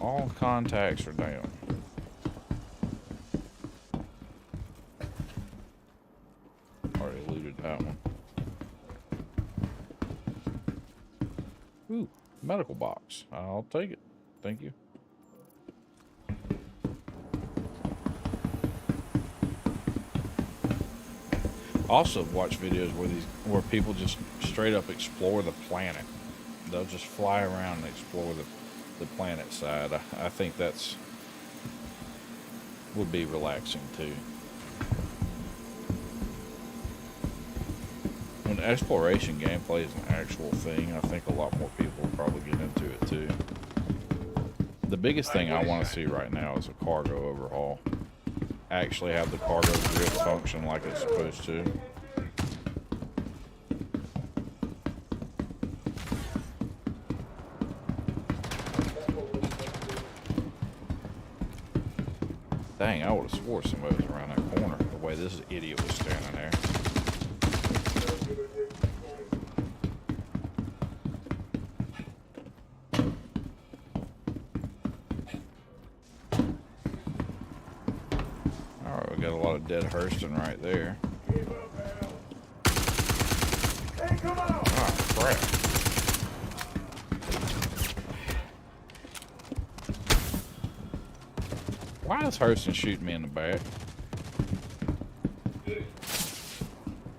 All contacts are down. Already looted that one. Ooh, medical box. I'll take it. Thank you. Also watch videos where people just straight up explore the planet. They'll just fly around and explore the planet side. I think that's would be relaxing too. When exploration gameplay is an actual thing, I think a lot more people will probably get into it too. The biggest thing I want to see right now is a cargo overhaul. Actually have the cargo grid function like it's supposed to. Dang, I would have swore somebody was around that corner the way this idiot was standing there. Alright, we got a lot of dead Hurston right there. Oh, crap. Why is Hurston shooting me in the back?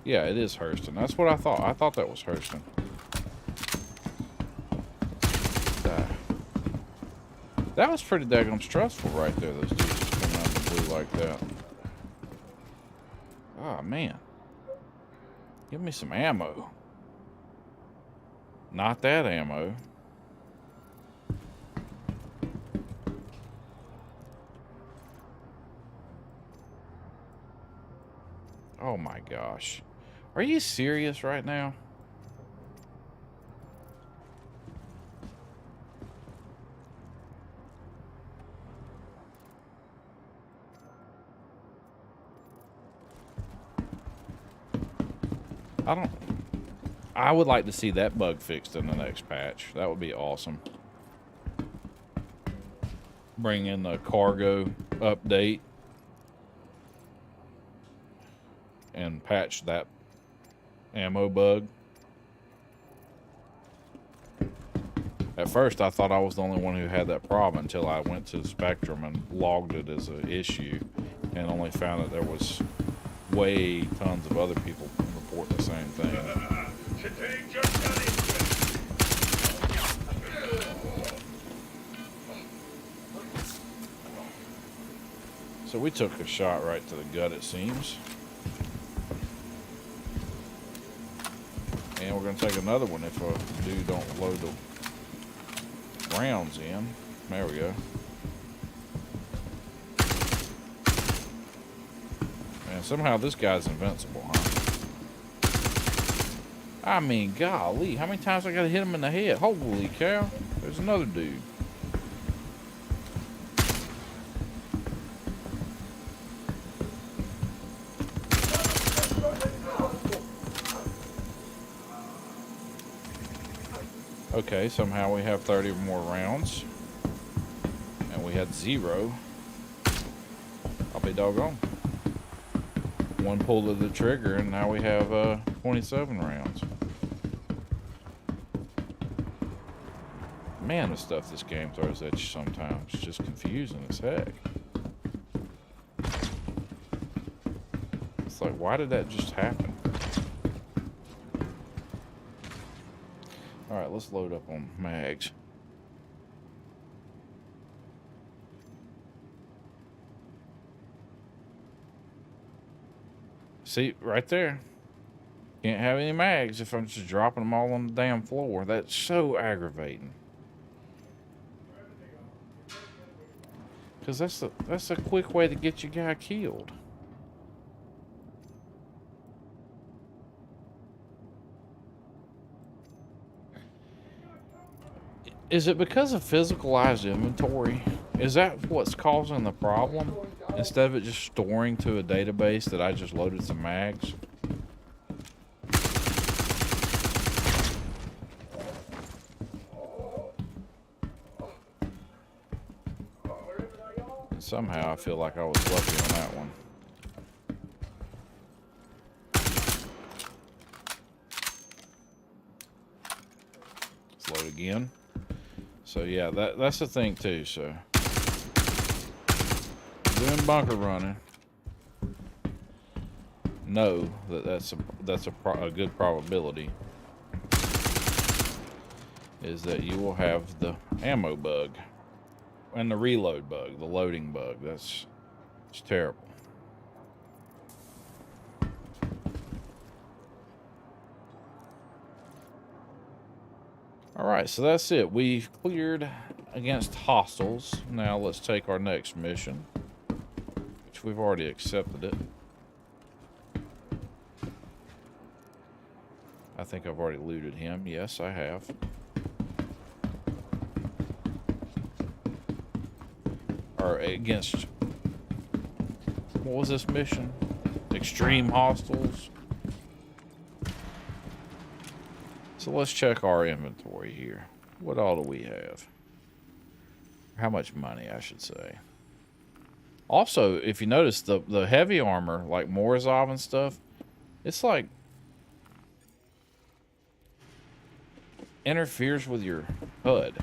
Yeah, it is Hurston. That's what I thought. I thought that was Hurston. That was pretty daggone stressful right there, those dudes just coming out of the blue like that. Oh, man. Give me some ammo. Not that ammo. Oh my gosh. Are you serious right now? I would like to see that bug fixed in the next patch. That would be awesome. Bring in the cargo update and patch that ammo bug. At first, I thought I was the only one who had that problem until I went to Spectrum and logged it as an issue and only found that there was way tons of other people reporting the same thing. So we took a shot right to the gut, it seems. And we're going to take another one if a dude don't load the rounds in. There we go. And somehow this guy's invincible, huh? I mean, golly, how many times I got to hit him in the head? Holy cow. There's another dude. Okay, somehow we have 30 more rounds. And we had 0. I'll be doggone. One pull of the trigger and now we have 27 rounds. Man, the stuff this game throws at you sometimes is just confusing as heck. It's like, why did that just happen? Alright, let's load up on mags. See, right there. Can't have any mags if I'm just dropping them all on the damn floor. That's so aggravating. Because that's a quick way to get your guy killed. Is it because of physicalized inventory? Is that what's causing the problem? Instead of it just storing to a database that I just loaded some mags? somehow I feel like I was lucky on that one. Let's load again. So yeah, that's the thing too. So doing bunker running, know that that's a good probability is that you will have the ammo bug and the reload bug, the loading bug. It's terrible. All right, so that's it. We've cleared against hostiles. Now let's take our next mission, which we've already accepted it. I think I've already looted him. Yes, I have. Or against, what was this mission? Extreme hostiles. So let's check our inventory here. What all do we have? How much money, I should say. Also, if you notice, the heavy armor, like Morozov and stuff, it's like interferes with your HUD.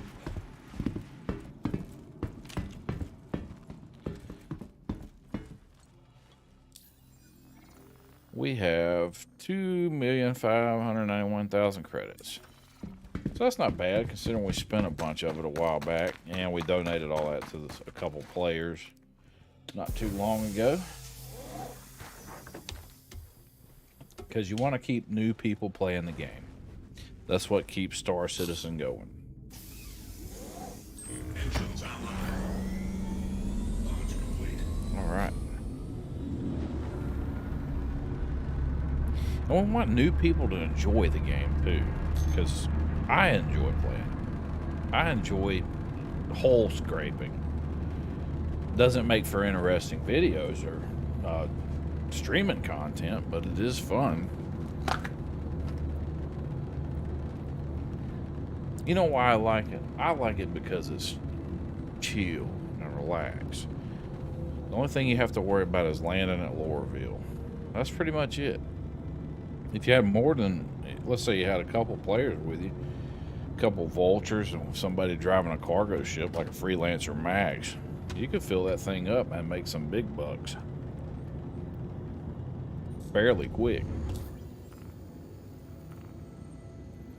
We have 2,591,000 credits. So that's not bad, considering we spent a bunch of it a while back, and we donated all that to a couple players not too long ago. Because you want to keep new people playing the game. That's what keeps Star Citizen going. Engines online. Launch complete. All right. And we want new people to enjoy the game too, because I enjoy playing. I enjoy hole scraping. Doesn't make for interesting videos or streaming content, but it is fun. You know why I like it? I like it because it's chill and relaxed. The only thing you have to worry about is landing at Lorville. That's pretty much it. If you had more than, let's say you had a couple players with you, a couple vultures and somebody driving a cargo ship like a Freelancer Max, you could fill that thing up and make some big bucks fairly quick.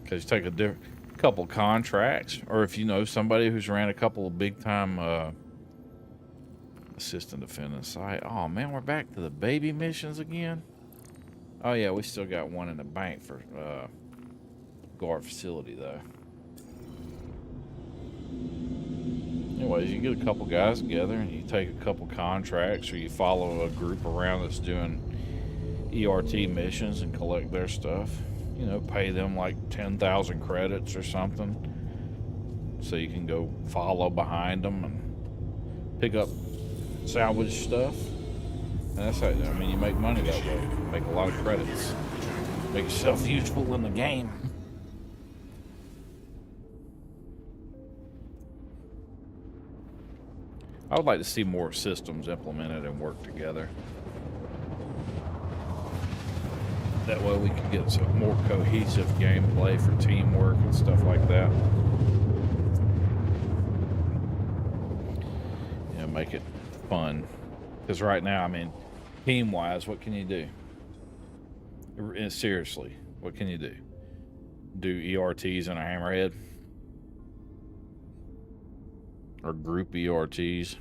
Because you take a couple contracts, or if you know somebody who's ran a couple of big time assistant defendant site. Oh man, we're back to the baby missions again. Oh yeah, we still got one in the bank for guard facility though. Anyways, you get a couple guys together and you take a couple contracts, or you follow a group around that's doing ERT missions and collect their stuff. You know, pay them like 10,000 credits or something, so you can go follow behind them and pick up salvage stuff. And that's how, I mean, you make money that way. You make a lot of credits. Make yourself useful in the game. I would like to see more systems implemented and work together. That way we can get some more cohesive gameplay for teamwork and stuff like that. You know, make it fun. Because right now, I mean, team-wise, what can you do? Seriously, what can you do? Do ERTs and a hammerhead? Or group ERTs?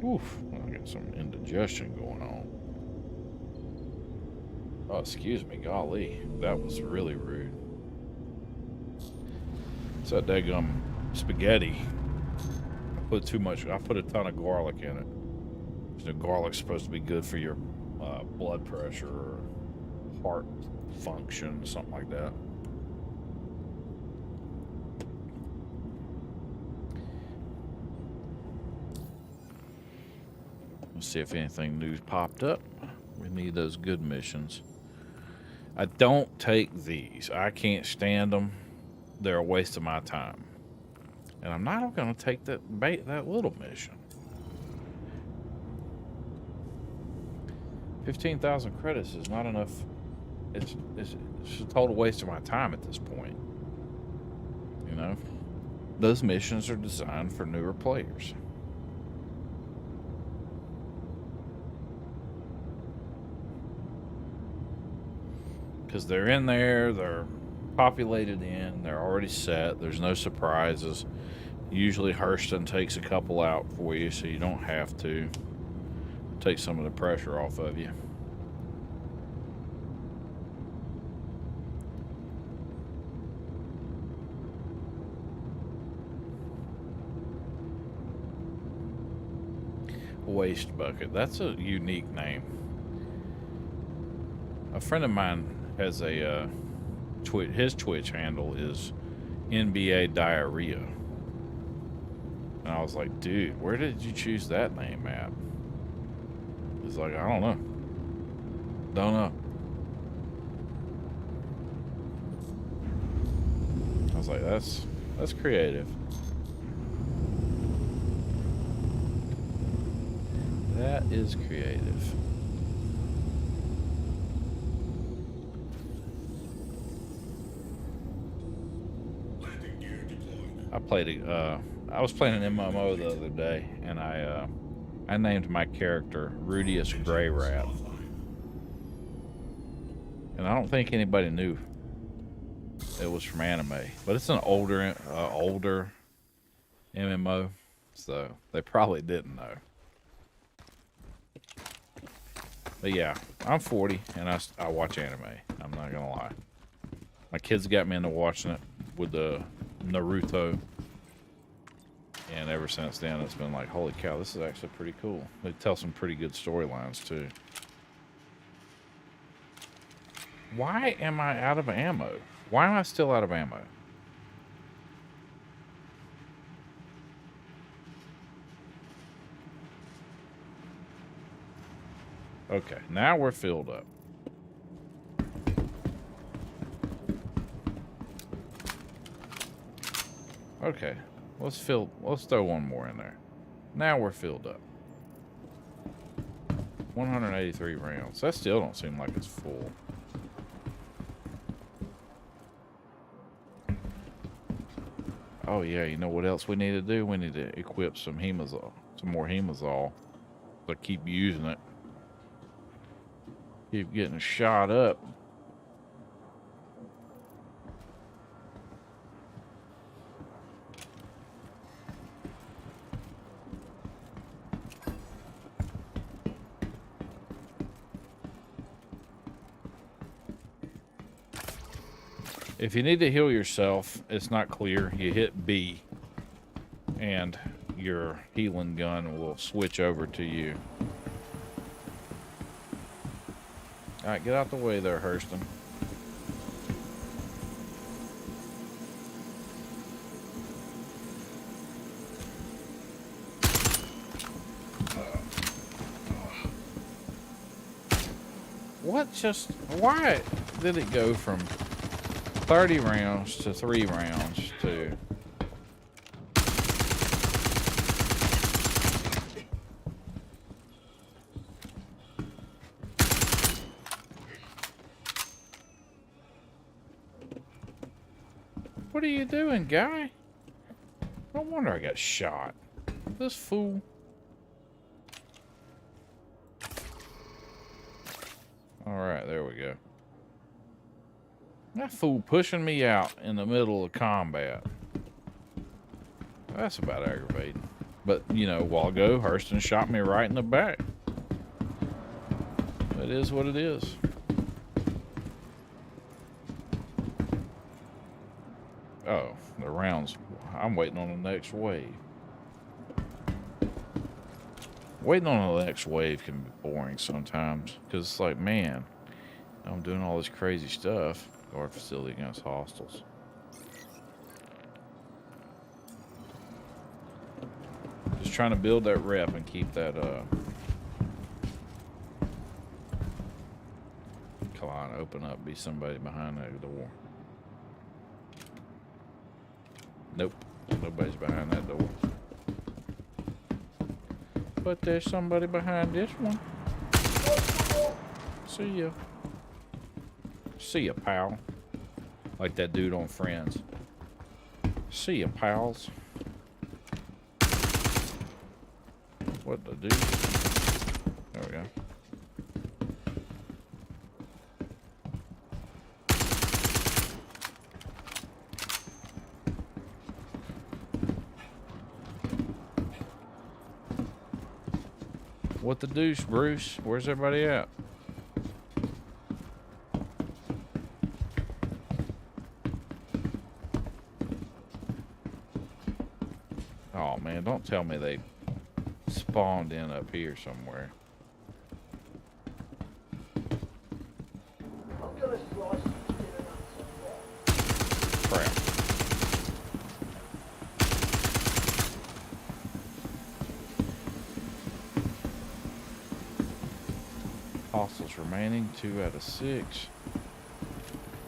Oof, I got some indigestion going on. Oh, excuse me, golly. That was really rude. It's that daggum spaghetti. I put a ton of garlic in it. You know, garlic's supposed to be good for your blood pressure or heart function, something like that. Let's see if anything new popped up. We need those good missions. I don't take these. I can't stand them. They're a waste of my time. And I'm not going to take that little mission. 15,000 credits is not enough. It's a total waste of my time at this point. You know? Those missions are designed for newer players. Because they're in there, they're populated in, they're already set, there's no surprises. Usually Hurston takes a couple out for you so you don't have to. Take some of the pressure off of you. Waste Bucket. That's a unique name. A friend of mine has a his Twitch handle is NBA Diarrhea. And I was like, dude, where did you choose that name at? He's like, I don't know. Don't know. I was like, that's creative. That is creative. Landing gear deployed. I was playing an MMO the other day, and I named my character Rudius Grey Rat. And I don't think anybody knew it was from anime, but it's an older MMO, so they probably didn't know. But yeah, I'm 40 and I watch anime. I'm not gonna lie. My kids got me into watching it with the Naruto. And ever since then, it's been like, holy cow, this is actually pretty cool. They tell some pretty good storylines too. Why am I out of ammo? Why am I still out of ammo? Okay, now we're filled up. Okay, let's throw one more in there. Now we're filled up. 183 rounds. That still don't seem like it's full. Oh yeah, you know what else we need to do? We need to equip some Hemazol, some more Hemazol. So keep using it. Keep getting shot up. If you need to heal yourself, it's not clear. You hit B, and your healing gun will switch over to you. All right, get out the way there, Hurston. Why did it go from 30 rounds to 3 rounds to... What are you doing, guy? No wonder I got shot. This fool. Alright, there we go. That fool pushing me out in the middle of combat. That's about aggravating. But, you know, a while ago, Hurston shot me right in the back. It is what it is. Oh, the rounds. I'm waiting on the next wave. Waiting on the next wave can be boring sometimes. Because it's like, man, I'm doing all this crazy stuff. Guard facility against hostiles. Just trying to build that rep and keep that, line open up, be somebody behind that door. Nope, nobody's behind that door. But there's somebody behind this one. See ya. See ya, pal. Like that dude on Friends. See ya, pals. What the dude? There we go. What the deuce, Bruce? Where's everybody at? Oh man, don't tell me they spawned in up here somewhere. Crap. Hostiles remaining, 2 out of 6.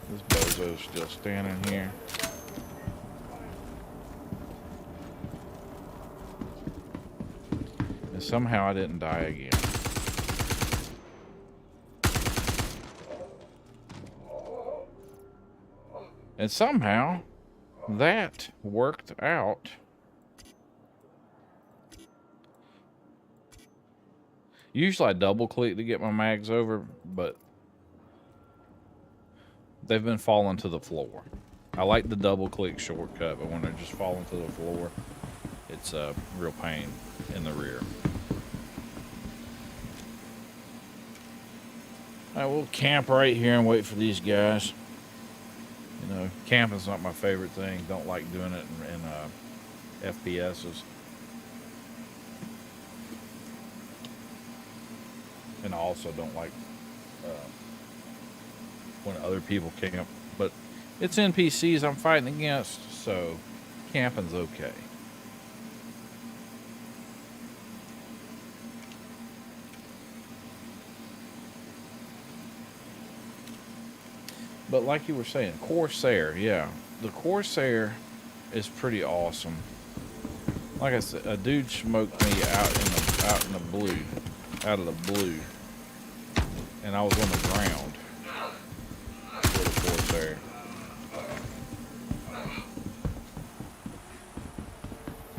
This bozo's still standing here. And somehow I didn't die again. And somehow that worked out. Usually I double click to get my mags over, but they've been falling to the floor. I like the double click shortcut, but when they're just falling to the floor, it's a real pain in the rear. I will camp right here and wait for these guys. You know, camping's not my favorite thing. Don't like doing it in FPSs. And I also don't like when other people camp. But it's NPCs I'm fighting against, so camping's okay. But like you were saying, Corsair, yeah. The Corsair is pretty awesome. Like I said, a dude smoked me out of the blue. And I was on the ground with a Corsair.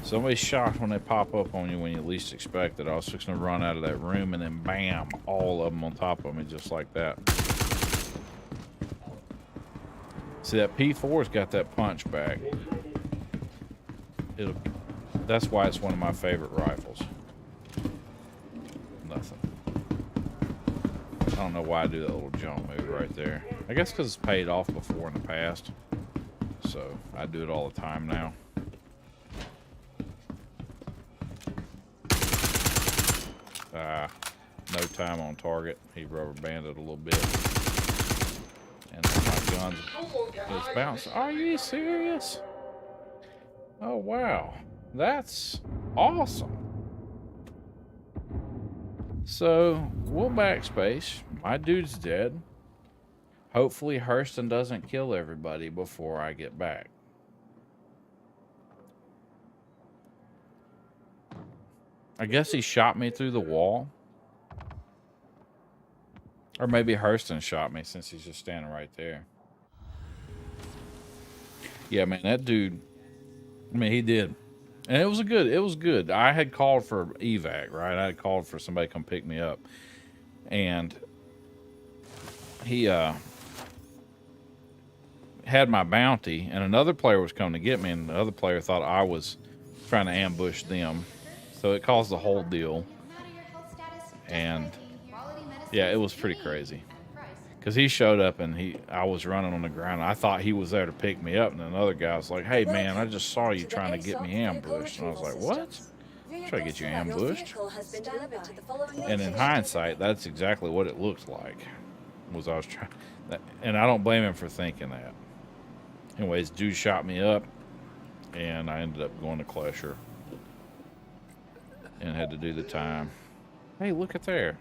Somebody's shocked when they pop up on you when you least expect it. I was fixing to run out of that room and then bam, all of them on top of me just like that. See, that P4's got that punch back. That's why it's one of my favorite rifles. Nothing. I don't know why I do that little jump move right there. I guess because it's paid off before in the past. So I do it all the time now. No time on target. He rubber banded a little bit. And then my gun just bounced. Are you serious? Oh, wow. That's awesome. So, we'll backspace. My dude's dead. Hopefully, Hurston doesn't kill everybody before I get back. I guess he shot me through the wall. Or maybe Hurston shot me since he's just standing right there. Yeah, man, that dude, I mean, he did. And it was good. I had called for evac, right? I had called for somebody to come pick me up. And he had my bounty, and another player was coming to get me, and the other player thought I was trying to ambush them. So it caused the whole deal. And yeah, it was pretty crazy. Because he showed up and I was running on the ground. I thought he was there to pick me up. And then another guy was like, hey, man, I just saw you trying to get me ambushed. And I was like, what? Try to get you ambushed? And in hindsight, that's exactly what it looked like. Was I was trying. And I don't blame him for thinking that. Anyways, dude shot me up. And I ended up going to Klesher. And had to do the time. Hey, look at there.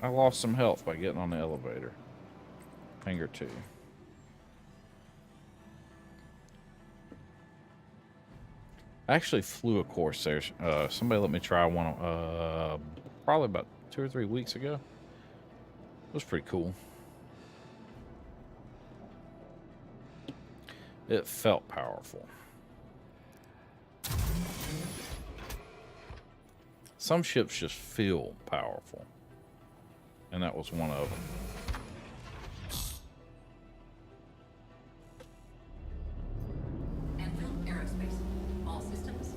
I lost some health by getting on the elevator. Hangar 2. I actually flew a Corsair. Somebody let me try one probably about 2 or 3 weeks ago. It was pretty cool. It felt powerful. Some ships just feel powerful. And that was one of them.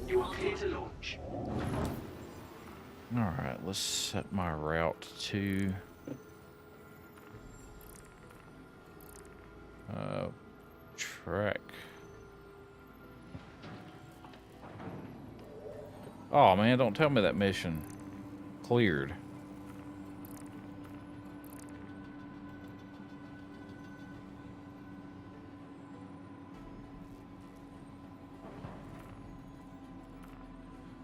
You are clear to launch. Alright, let's set my route to track. Oh man, don't tell me that mission cleared.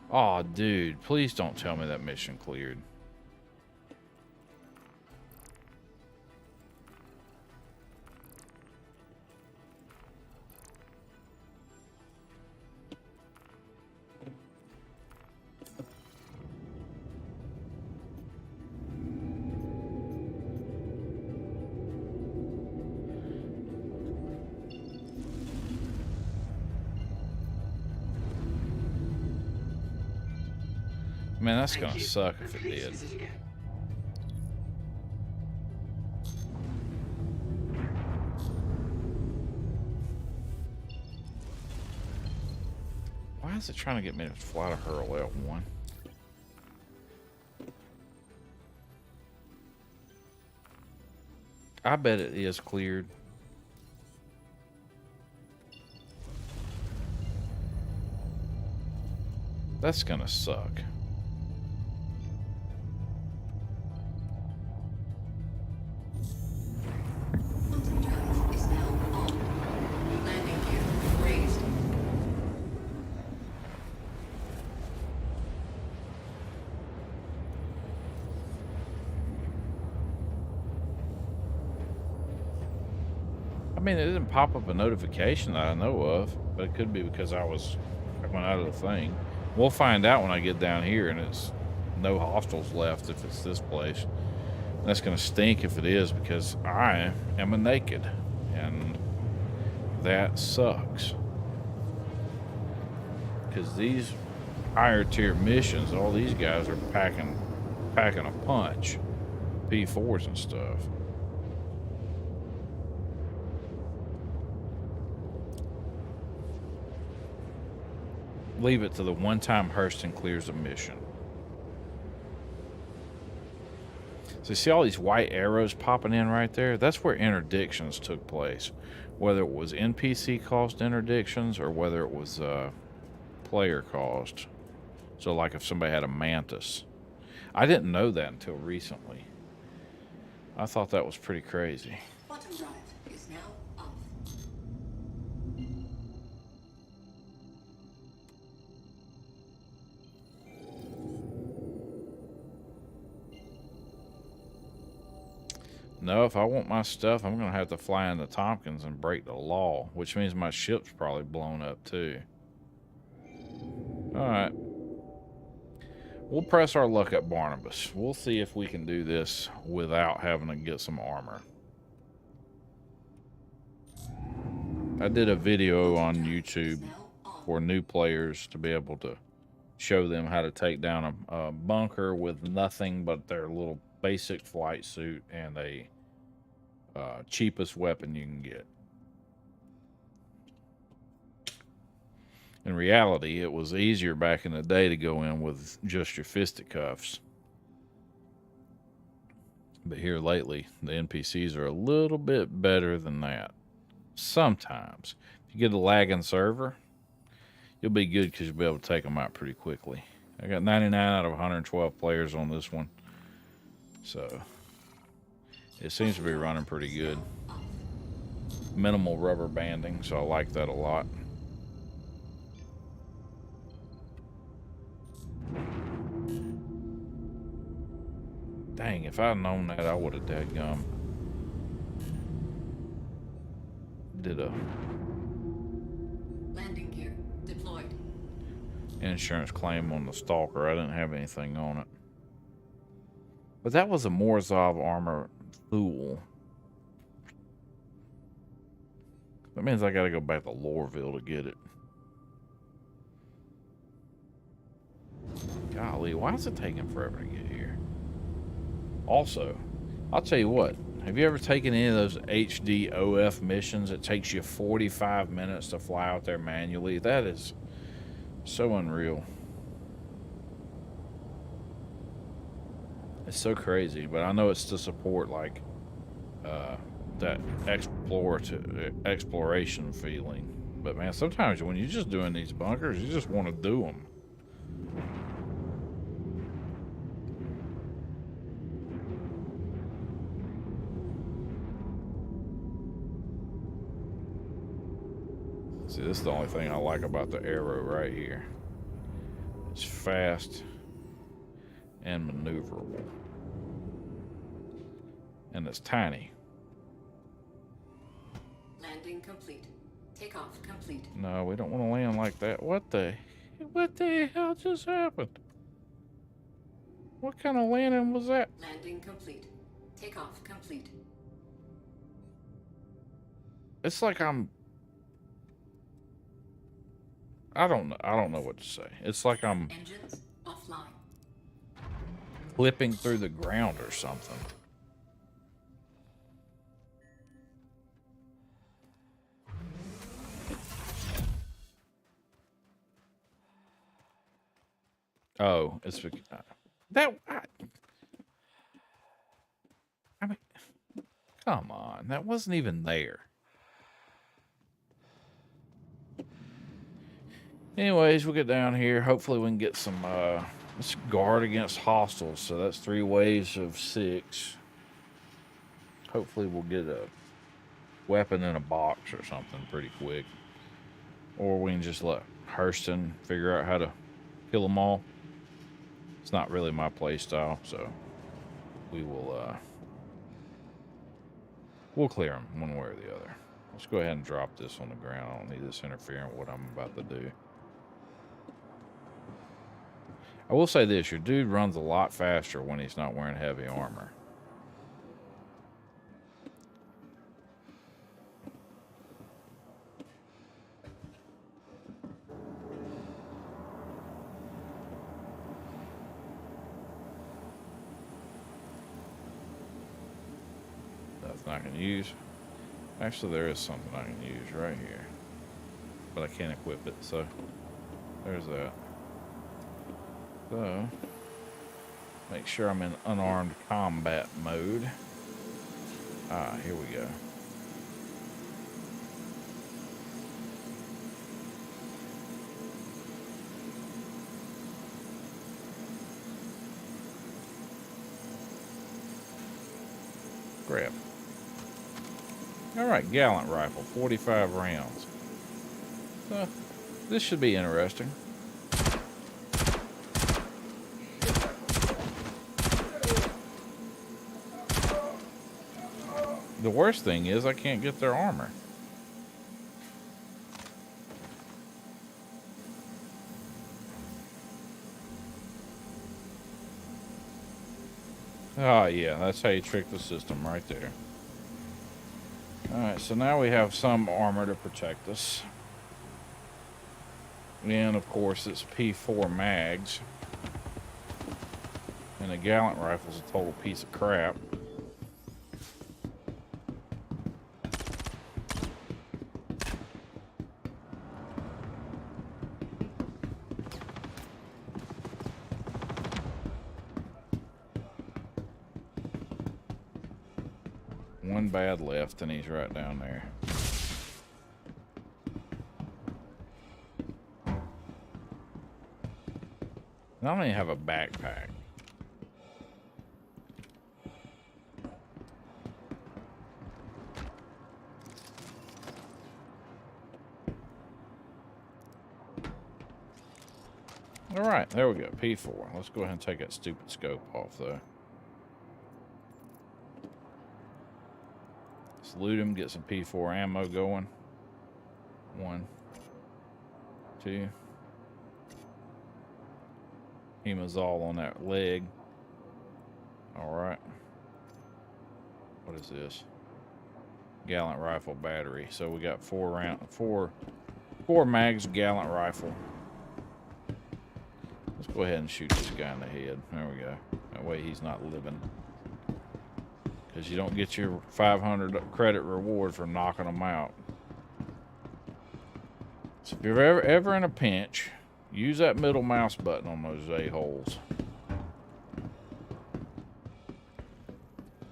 Oh, dude, please don't tell me that mission cleared. Man, that's gonna suck if it Please did. visit again. Why is it trying to get me to fly to Hurl L1? I bet it is cleared. That's gonna suck. Is now on. Landing gear raised. I mean, it didn't pop up a notification that I know of, but it could be because I went out of the thing. We'll find out when I get down here and it's no hostiles left if it's this place. And that's going to stink if it is because I am a naked and that sucks. Because these higher tier missions, all these guys are packing a punch. P4s and stuff. Leave it to the one time Hurston clears a mission. So you see all these white arrows popping in right there? That's where interdictions took place. Whether it was NPC caused interdictions or whether it was player caused. So like if somebody had a mantis. I didn't know that until recently. I thought that was pretty crazy. Bottom drive is now off. No, if I want my stuff, I'm going to have to fly into Tompkins and break the law, which means my ship's probably blown up too. Alright. We'll press our luck at Barnabas. We'll see if we can do this without having to get some armor. I did a video on YouTube for new players to be able to show them how to take down a bunker with nothing but their little basic flight suit and a cheapest weapon you can get. In reality, it was easier back in the day to go in with just your fisticuffs. But here lately, the NPCs are a little bit better than that. Sometimes. If you get a lagging server, you'll be good because you'll be able to take them out pretty quickly. I got 99 out of 112 players on this one. So, it seems to be running pretty good. Minimal rubber banding, so I like that a lot. Dang, if I'd known that, I would have dadgum. did a Landing gear deployed. insurance claim on the Stalker. I didn't have anything on it. But that was a Morozov armor fool. That means I gotta go back to Lorville to get it. Golly, why is it taking forever to get here? Also, I'll tell you what. Have you ever taken any of those HDOF missions? It takes you 45 minutes to fly out there manually. That is so unreal. It's so crazy, but I know it's to support like that exploration feeling. But man, sometimes when you're just doing these bunkers, you just want to do them. See, this is the only thing I like about the Arrow right here. It's fast and maneuverable. And it's tiny. Landing complete. Takeoff complete. No, we don't want to land like that. What the hell just happened? What kind of landing was that? Landing complete. Takeoff complete. It's like I don't know what to say. It's like I'm Engines offline. clipping through the ground or something. Oh, it's I mean, come on, that wasn't even there. Anyways, we'll get down here. Hopefully we can get some, let's guard against hostiles. So that's 3 waves of 6. Hopefully we'll get a weapon in a box or something pretty quick. Or we can just let Hurston figure out how to kill them all. It's not really my play style, so we will, we'll clear them one way or the other. Let's go ahead and drop this on the ground. I don't need this interfering with what I'm about to do. I will say this, your dude runs a lot faster when he's not wearing heavy armor. Nothing I can use. Actually, there is something I can use right here. But I can't equip it, so there's that. So, make sure I'm in unarmed combat mode. Ah, here we go. Grab. Alright, Gallant rifle, 45 rounds. So, this should be interesting. The worst thing is I can't get their armor. Oh yeah, that's how you trick the system right there. Alright, so now we have some armor to protect us. And of course it's P4 mags. And the Gallant rifle's a total piece of crap. One bad left and he's right down there. I don't even have a backpack. All right, there we go, P4. Let's go ahead and take that stupid scope off though. loot him, get some P4 ammo going. 1, 2. Hemazol on that leg. Alright. What is this? Gallant rifle battery. So we got 4 mags Gallant rifle. Let's go ahead and shoot this guy in the head. There we go. That way he's not living. Because you don't get your 500 credit reward for knocking them out. So if you're ever in a pinch, use that middle mouse button on those a-holes.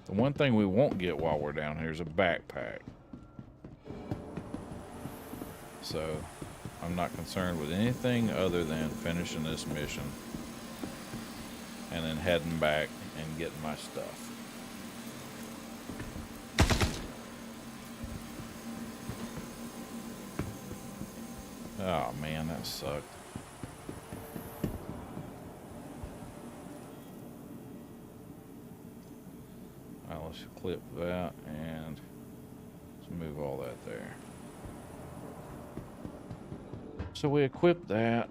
The one thing we won't get while we're down here is a backpack. So I'm not concerned with anything other than finishing this mission and then heading back and getting my stuff. Oh man, that sucked. Alright, let's clip that and let's move all that there. So we equipped that.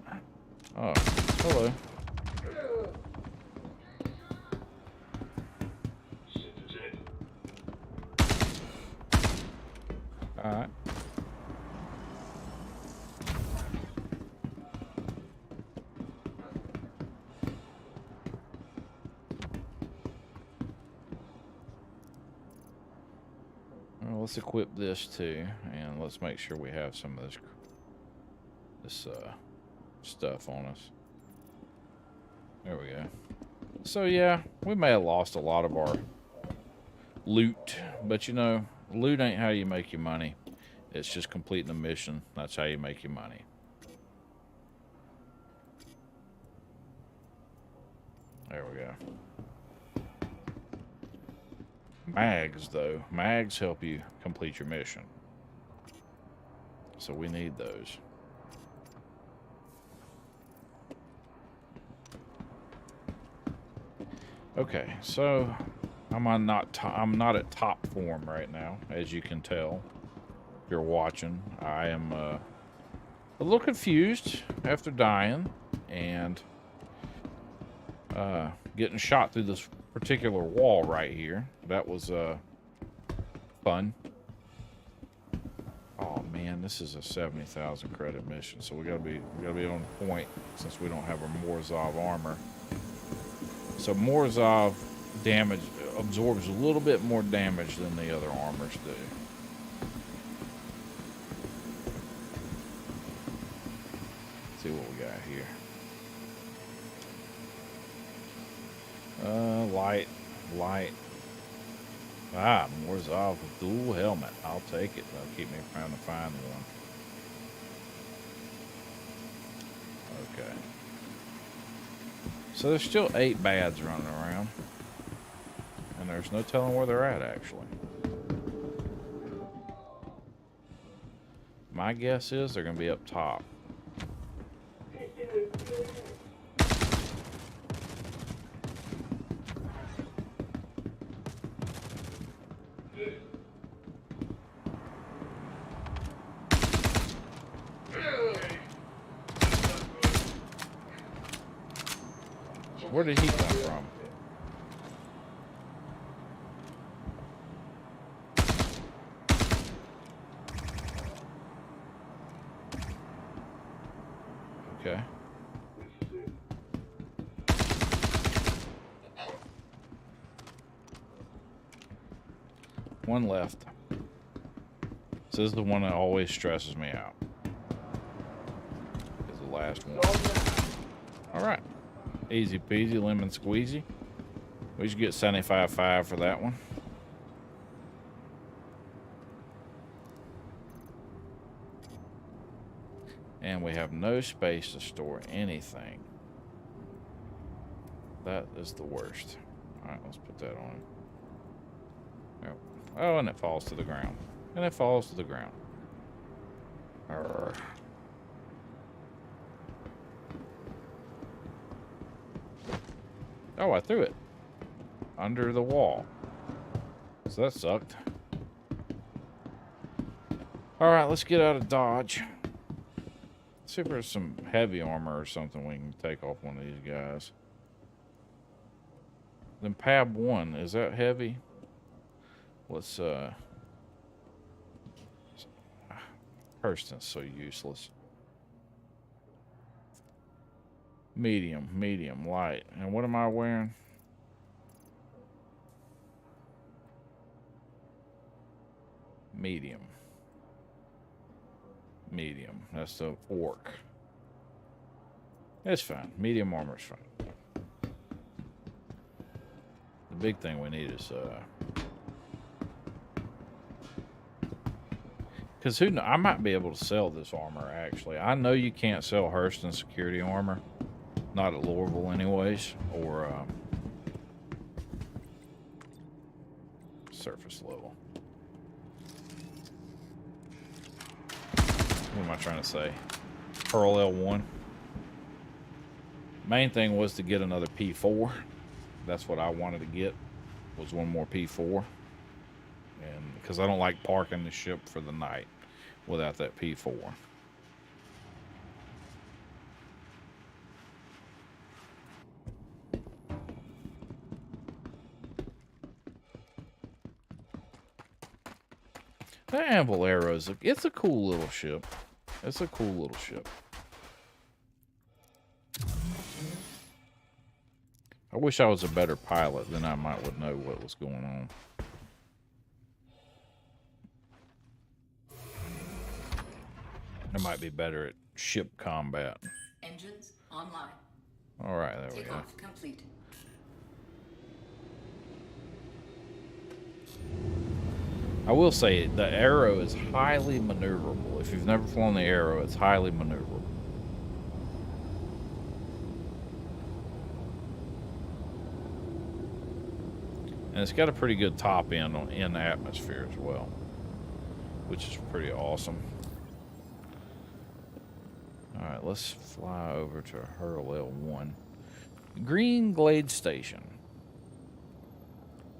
Oh, hello. Alright. Well, let's equip this too, and let's make sure we have some of this stuff on us. There we go. So yeah, we may have lost a lot of our loot, but you know, loot ain't how you make your money. It's just completing the mission. That's how you make your money. There we go. Mags, though. Mags help you complete your mission. So we need those. Okay, so I'm not at top form right now, as you can tell. If you're watching, I am a little confused after dying and getting shot through this particular wall right here. That was fun. Oh man, this is a 70,000 credit mission, so we gotta be on point since we don't have our Morozov armor. So Morozov damage absorbs a little bit more damage than the other armors do. Let's see what we got here. Light. Ah, Morozov with dual helmet. I'll take it. That'll keep me trying to find one. Okay. So there's still 8 bads running around. And there's no telling where they're at, actually. My guess is they're going to be up top. Where did he come from? Okay. One left. This is the one that always stresses me out. It's the last one. All right. Easy peasy, lemon squeezy. We should get 75.5 for that one. And we have no space to store anything. That is the worst. All right, let's put that on. There. Oh, and it falls to the ground. And it falls to the ground. Arrgh. Oh, I threw it under the wall. So that sucked. All right, let's get out of Dodge. See if there's some heavy armor or something we can take off one of these guys. Then Pab 1, is that heavy? Let's, Hurston's so useless. Medium, medium, light. And what am I wearing? Medium. Medium. That's the orc. It's fine. Medium armor's fine. The big thing we need is because I might be able to sell this armor actually. I know you can't sell Hurston security armor, not at Lorville anyways, or surface level. What am I trying to say? Pearl L1. Main thing was to get another P4. That's what I wanted to get, was one more P4. And because I don't like parking the ship for the night without that P4. The Anvil Arrows, it's a cool little ship. It's a cool little ship. I wish I was a better pilot, then I might would know what was going on. I might be better at ship combat. Engines online. All right, there we go. Takeoff complete. I will say the Arrow is highly maneuverable. If you've never flown the Arrow, it's highly maneuverable. And it's got a pretty good top end in the atmosphere as well, which is pretty awesome. All right, let's fly over to Hurl L1. Green Glade Station.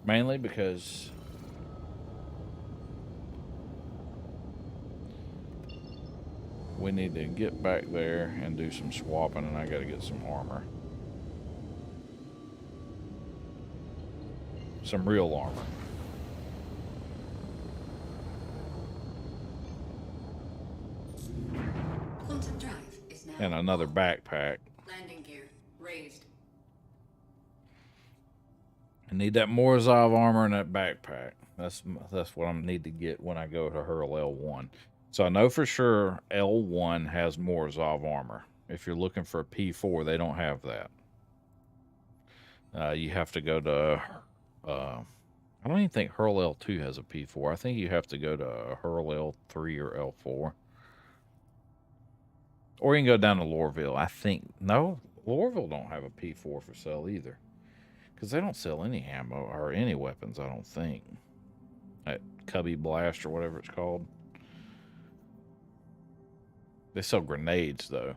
Mainly because we need to get back there and do some swapping, and I got to get some armor. Some real armor. Quantum drive is now And another on. backpack. Landing gear raised. I need that Morozov armor and that backpack. That's what I need to get when I go to Hurl L1. So I know for sure L1 has Morozov armor. If you're looking for a P4, they don't have that. You have to go to... I don't even think Hurl L2 has a P4. I think you have to go to Hurl L3 or L4. Or you can go down to Lorville. I think... No, Lorville don't have a P4 for sale either. Because they don't sell any ammo or any weapons, I don't think. That Cubby Blast or whatever it's called. They sell grenades, though.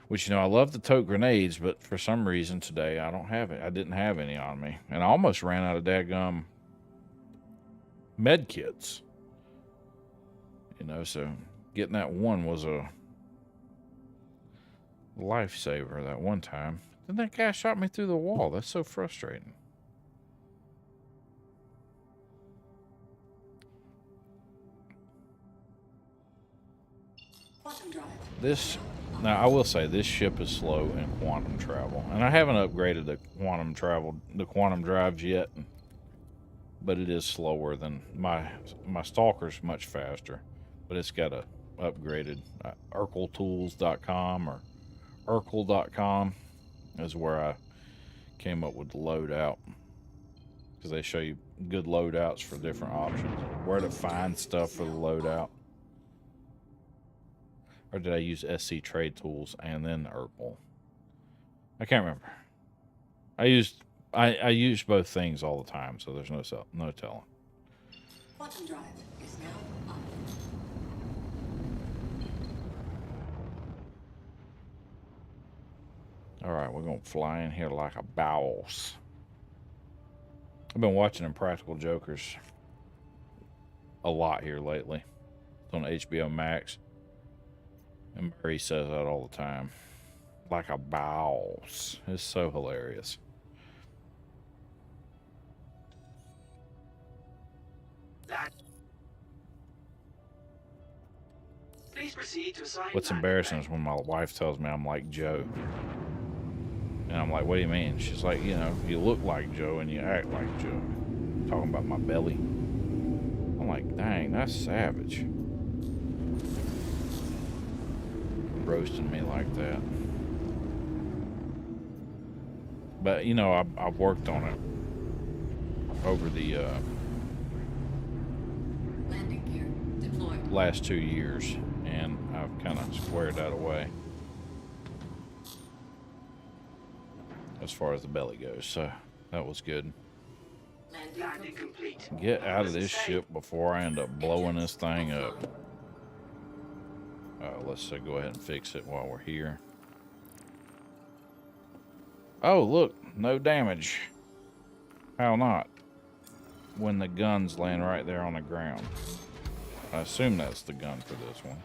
Which, you know, I love to tote grenades, but for some reason today I don't have it. I didn't have any on me. And I almost ran out of daggum med kits. You know, so getting that one was a lifesaver that one time. Then that guy shot me through the wall. That's so frustrating. Quantum drive. This, now I will say this ship is slow in quantum travel, and I haven't upgraded the quantum drives yet, but it is slower than my Stalker's much faster, but it's got a upgraded urkeltools.com or urkel.com is where I came up with the loadout, because they show you good loadouts for different options, where to find stuff for the loadout. Or did I use SC Trade Tools and then Urkel? I can't remember. I use both things all the time, so there's no telling. Quantum drive is now on. All right, we're going to fly in here like a boss. I've been watching Impractical Jokers a lot here lately. on HBO Max. And Murray says that all the time. Like a boss. It's so hilarious. Please proceed to assign. What's embarrassing is when my wife tells me I'm like Joe. And I'm like, what do you mean? She's like, you know, you look like Joe and you act like Joe. Talking about my belly. I'm like, dang, that's savage. Roasting me like that. But, you know, I've worked on it over the Landing gear deployed. last 2 years, and I've kind of squared that away as far as the belly goes, so that was good. Landing complete. Get out of this ship before I end up blowing this thing up. Let's go ahead and fix it while we're here. Oh, look, no damage. How not? When the gun's laying right there on the ground. I assume that's the gun for this one.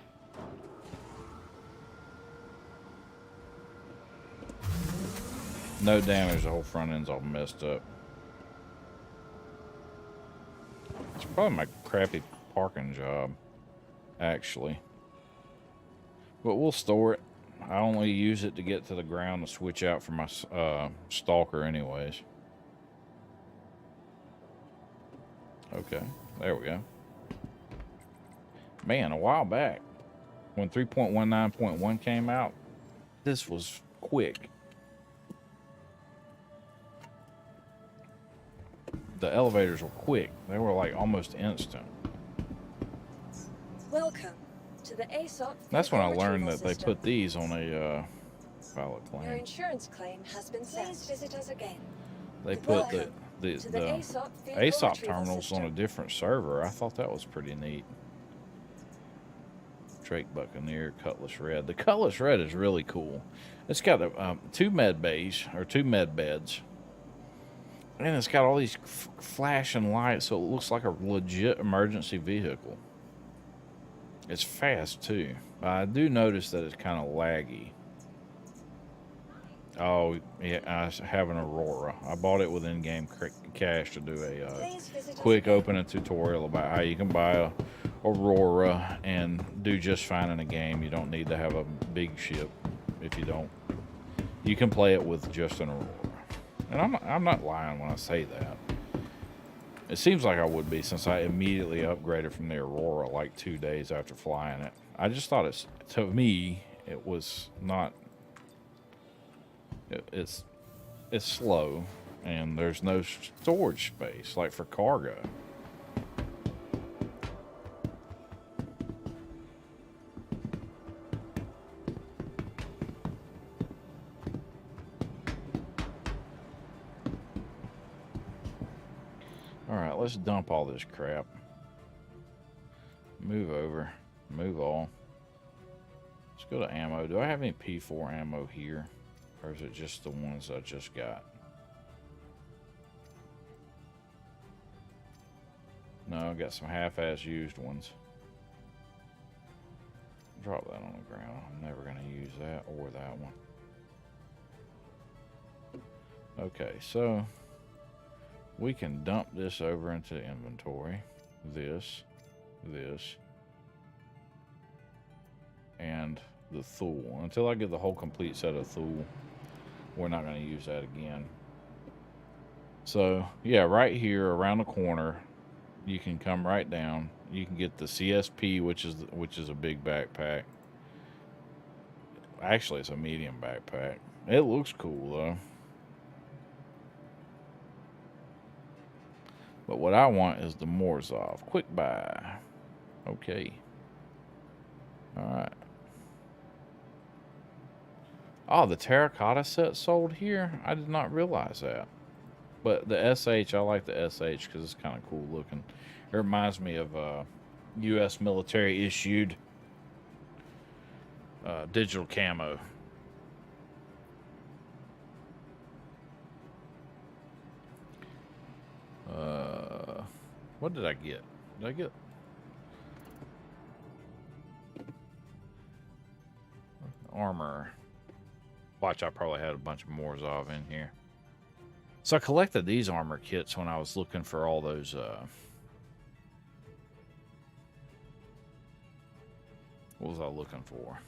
No damage, the whole front end's all messed up. It's probably my crappy parking job, actually. But we'll store it. I only use it to get to the ground to switch out for my stalker anyways. Okay, there we go. Man, a while back, when 3.19.1 came out, this was quick. The elevators were quick. They were like almost instant. Welcome to the ASOP. That's when I vehicle learned retrieval that they system. put these on a valid Your claim. insurance claim has been sent. Please visit us again. They put Welcome the to the ASOP vehicle ASOP retrieval terminals on a system. different server. I thought that was pretty neat. Drake Buccaneer, Cutlass Red. The Cutlass Red is really cool. It's got two med bays, or two med beds. And it's got all these flashing lights, so it looks like a legit emergency vehicle. It's fast, too. I do notice that it's kind of laggy. Oh, yeah, I have an Aurora. I bought it with in-game cash to do a Please visit us quick again. opening tutorial about how you can buy a Aurora and do just fine in a game. You don't need to have a big ship if you don't. You can play it with just an Aurora. And I'm not lying when I say that. It seems like I would be, since I immediately upgraded from the Aurora like 2 days after flying it. I just thought to me, it was not, it's slow, and there's no storage space, like for cargo. Alright, let's dump all this crap. Move over. Move all. Let's go to ammo. Do I have any P4 ammo here? Or is it just the ones I just got? No, I got some half-ass used ones. Drop that on the ground. I'm never going to use that or that one. Okay, so we can dump this over into inventory. This, and the Thule. Until I get the whole complete set of Thule, we're not going to use that again. So, yeah, right here around the corner, you can come right down. You can get the CSP, which is a big backpack. Actually, it's a medium backpack. It looks cool, though. But what I want is the Morzov. Quick buy. Okay. Alright. Oh, the terracotta set sold here? I did not realize that. But the SH, I like the SH because it's kind of cool looking. It reminds me of U.S. military issued digital camo. What did I get? Did I get? armor. Watch, I probably had a bunch of Morzov in here. So I collected these armor kits when I was looking for all those, what was I looking for?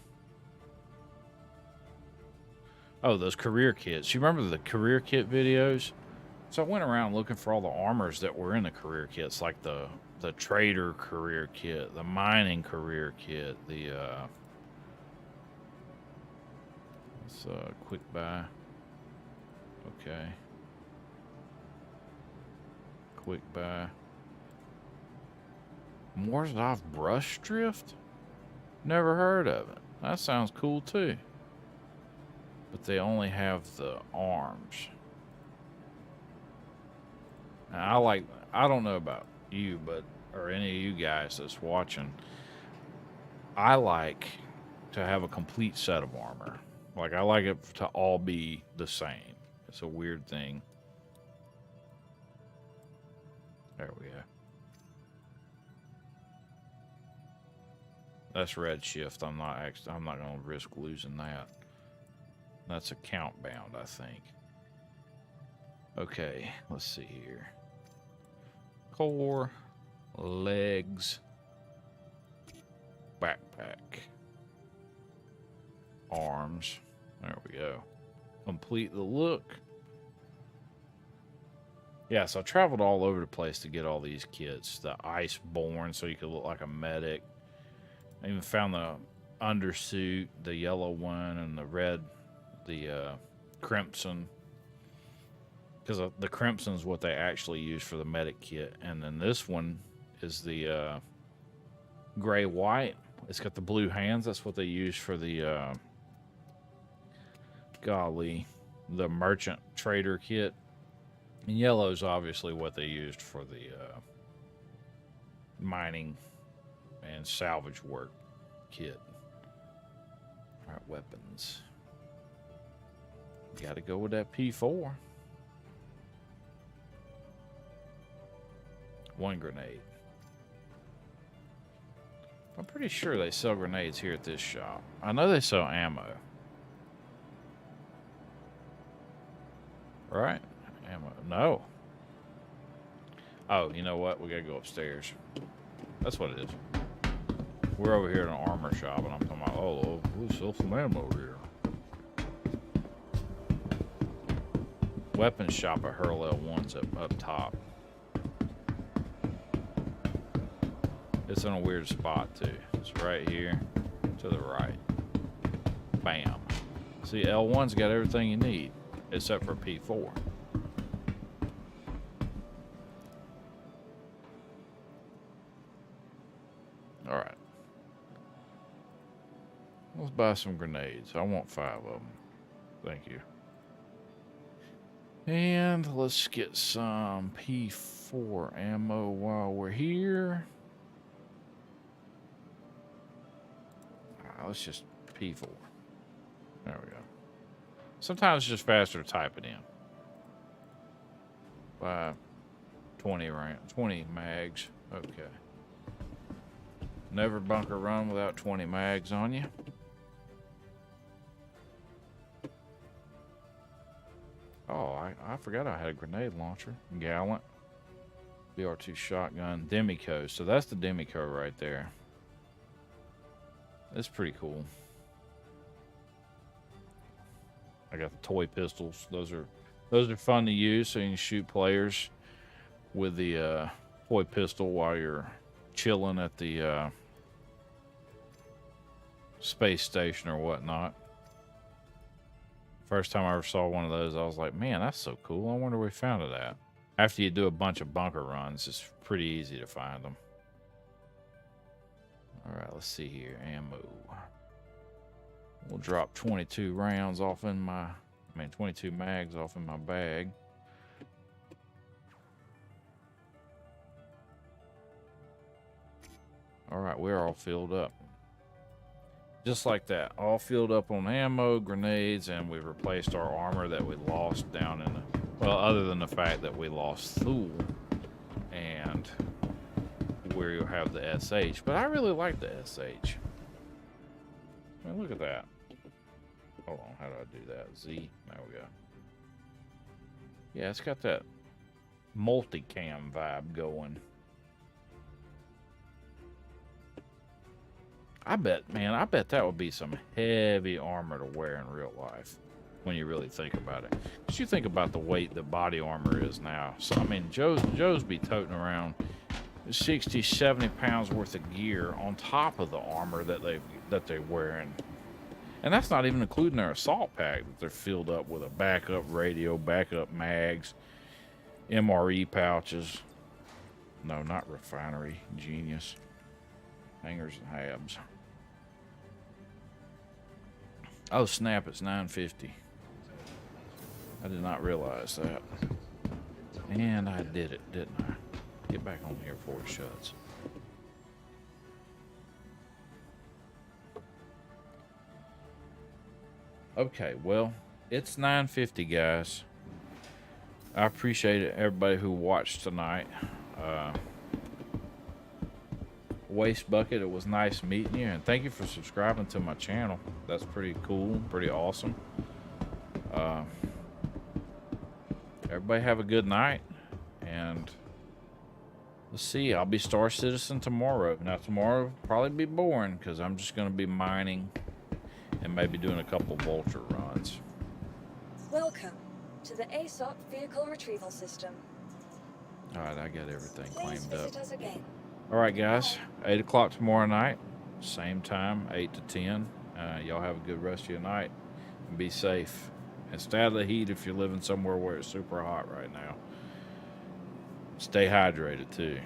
Oh, those career kits. You remember the career kit videos? So I went around looking for all the armors that were in the career kits, like the trader career kit, the mining career kit, the let's quick buy. Okay. Quick buy. Morzov brush drift? Never heard of it. That sounds cool too. But they only have the arms. Now, I don't know about you, but, or any of you guys that's watching, I like to have a complete set of armor. Like, I like it to all be the same. It's a weird thing. There we go. That's Redshift. I'm not going to risk losing that. That's account bound, I think. Okay, let's see here. Core, legs, backpack, arms. There we go. Complete the look. Yeah, so I traveled all over the place to get all these kits. The Iceborne, so you could look like a medic. I even found the undersuit, the yellow one, and the red, the crimson. Because the crimson is what they actually use for the medic kit. And then this one is the gray-white. It's got the blue hands. That's what they use for the, the merchant trader kit. And yellow is obviously what they used for the mining and salvage work kit. All right, weapons. Got to go with that P4. One grenade. I'm pretty sure they sell grenades here at this shop. I know they sell ammo. Right? Ammo. No. Oh, you know what? We gotta go upstairs. That's what it is. We're over here in an armor shop, and I'm talking about, oh, we'll sell some ammo here. Weapons shop at Hurl L1's up top. It's in a weird spot, too. It's right here to the right. Bam. See, L1's got everything you need, except for P4. All right. Let's buy some grenades. I want 5 of them. Thank you. And let's get some P4 ammo while we're here. Let's just P4. There we go. Sometimes it's just faster to type it in. By 20 mags. Okay. Never bunker run without 20 mags on you. Oh, I forgot I had a grenade launcher. Gallant. BR2 shotgun. Demico. So that's the Demico right there. That's pretty cool. I got the toy pistols. Those are fun to use, so you can shoot players with the toy pistol while you're chilling at the space station or whatnot. First time I ever saw one of those, I was like, man, that's so cool. I wonder where we found it at. After you do a bunch of bunker runs, it's pretty easy to find them. All right, let's see here. Ammo. We'll drop 22 rounds off in my, 22 mags off in my bag. All right, we're all filled up. Just like that, all filled up on ammo, grenades, and we replaced our armor that we lost down in the, well, other than the fact that we lost Thule and where you'll have the SH. But I really like the SH. I mean, look at that. Hold on, how do I do that? Z. There we go. Yeah, it's got that multicam vibe going. I bet that would be some heavy armor to wear in real life when you really think about it. Because you think about the weight that body armor is now. So, I mean, Joe's be toting around 60, 70 pounds worth of gear on top of the armor that they're wearing. And that's not even including their assault pack that they're filled up with a backup radio, backup mags, MRE pouches. No, not refinery. Genius. Hangers and habs. Oh, snap, it's 950. I did not realize that. And I did it, didn't I? Get back on here before it shuts. Okay, well, it's 9:50, guys. I appreciate it, everybody who watched tonight. Waste Bucket, it was nice meeting you, and thank you for subscribing to my channel. That's pretty cool, pretty awesome. Everybody have a good night, and let's see, I'll be Star Citizen tomorrow. Now tomorrow will probably be boring because I'm just going to be mining and maybe doing a couple Vulture runs. Welcome to the ASOP Vehicle Retrieval System. Alright, I got everything Please claimed up. visit us again. Alright guys, 8 o'clock tomorrow night, same time, 8 to 10. Y'all have a good rest of your night and be safe. And stay out of the heat if you're living somewhere where it's super hot right now. Stay hydrated too.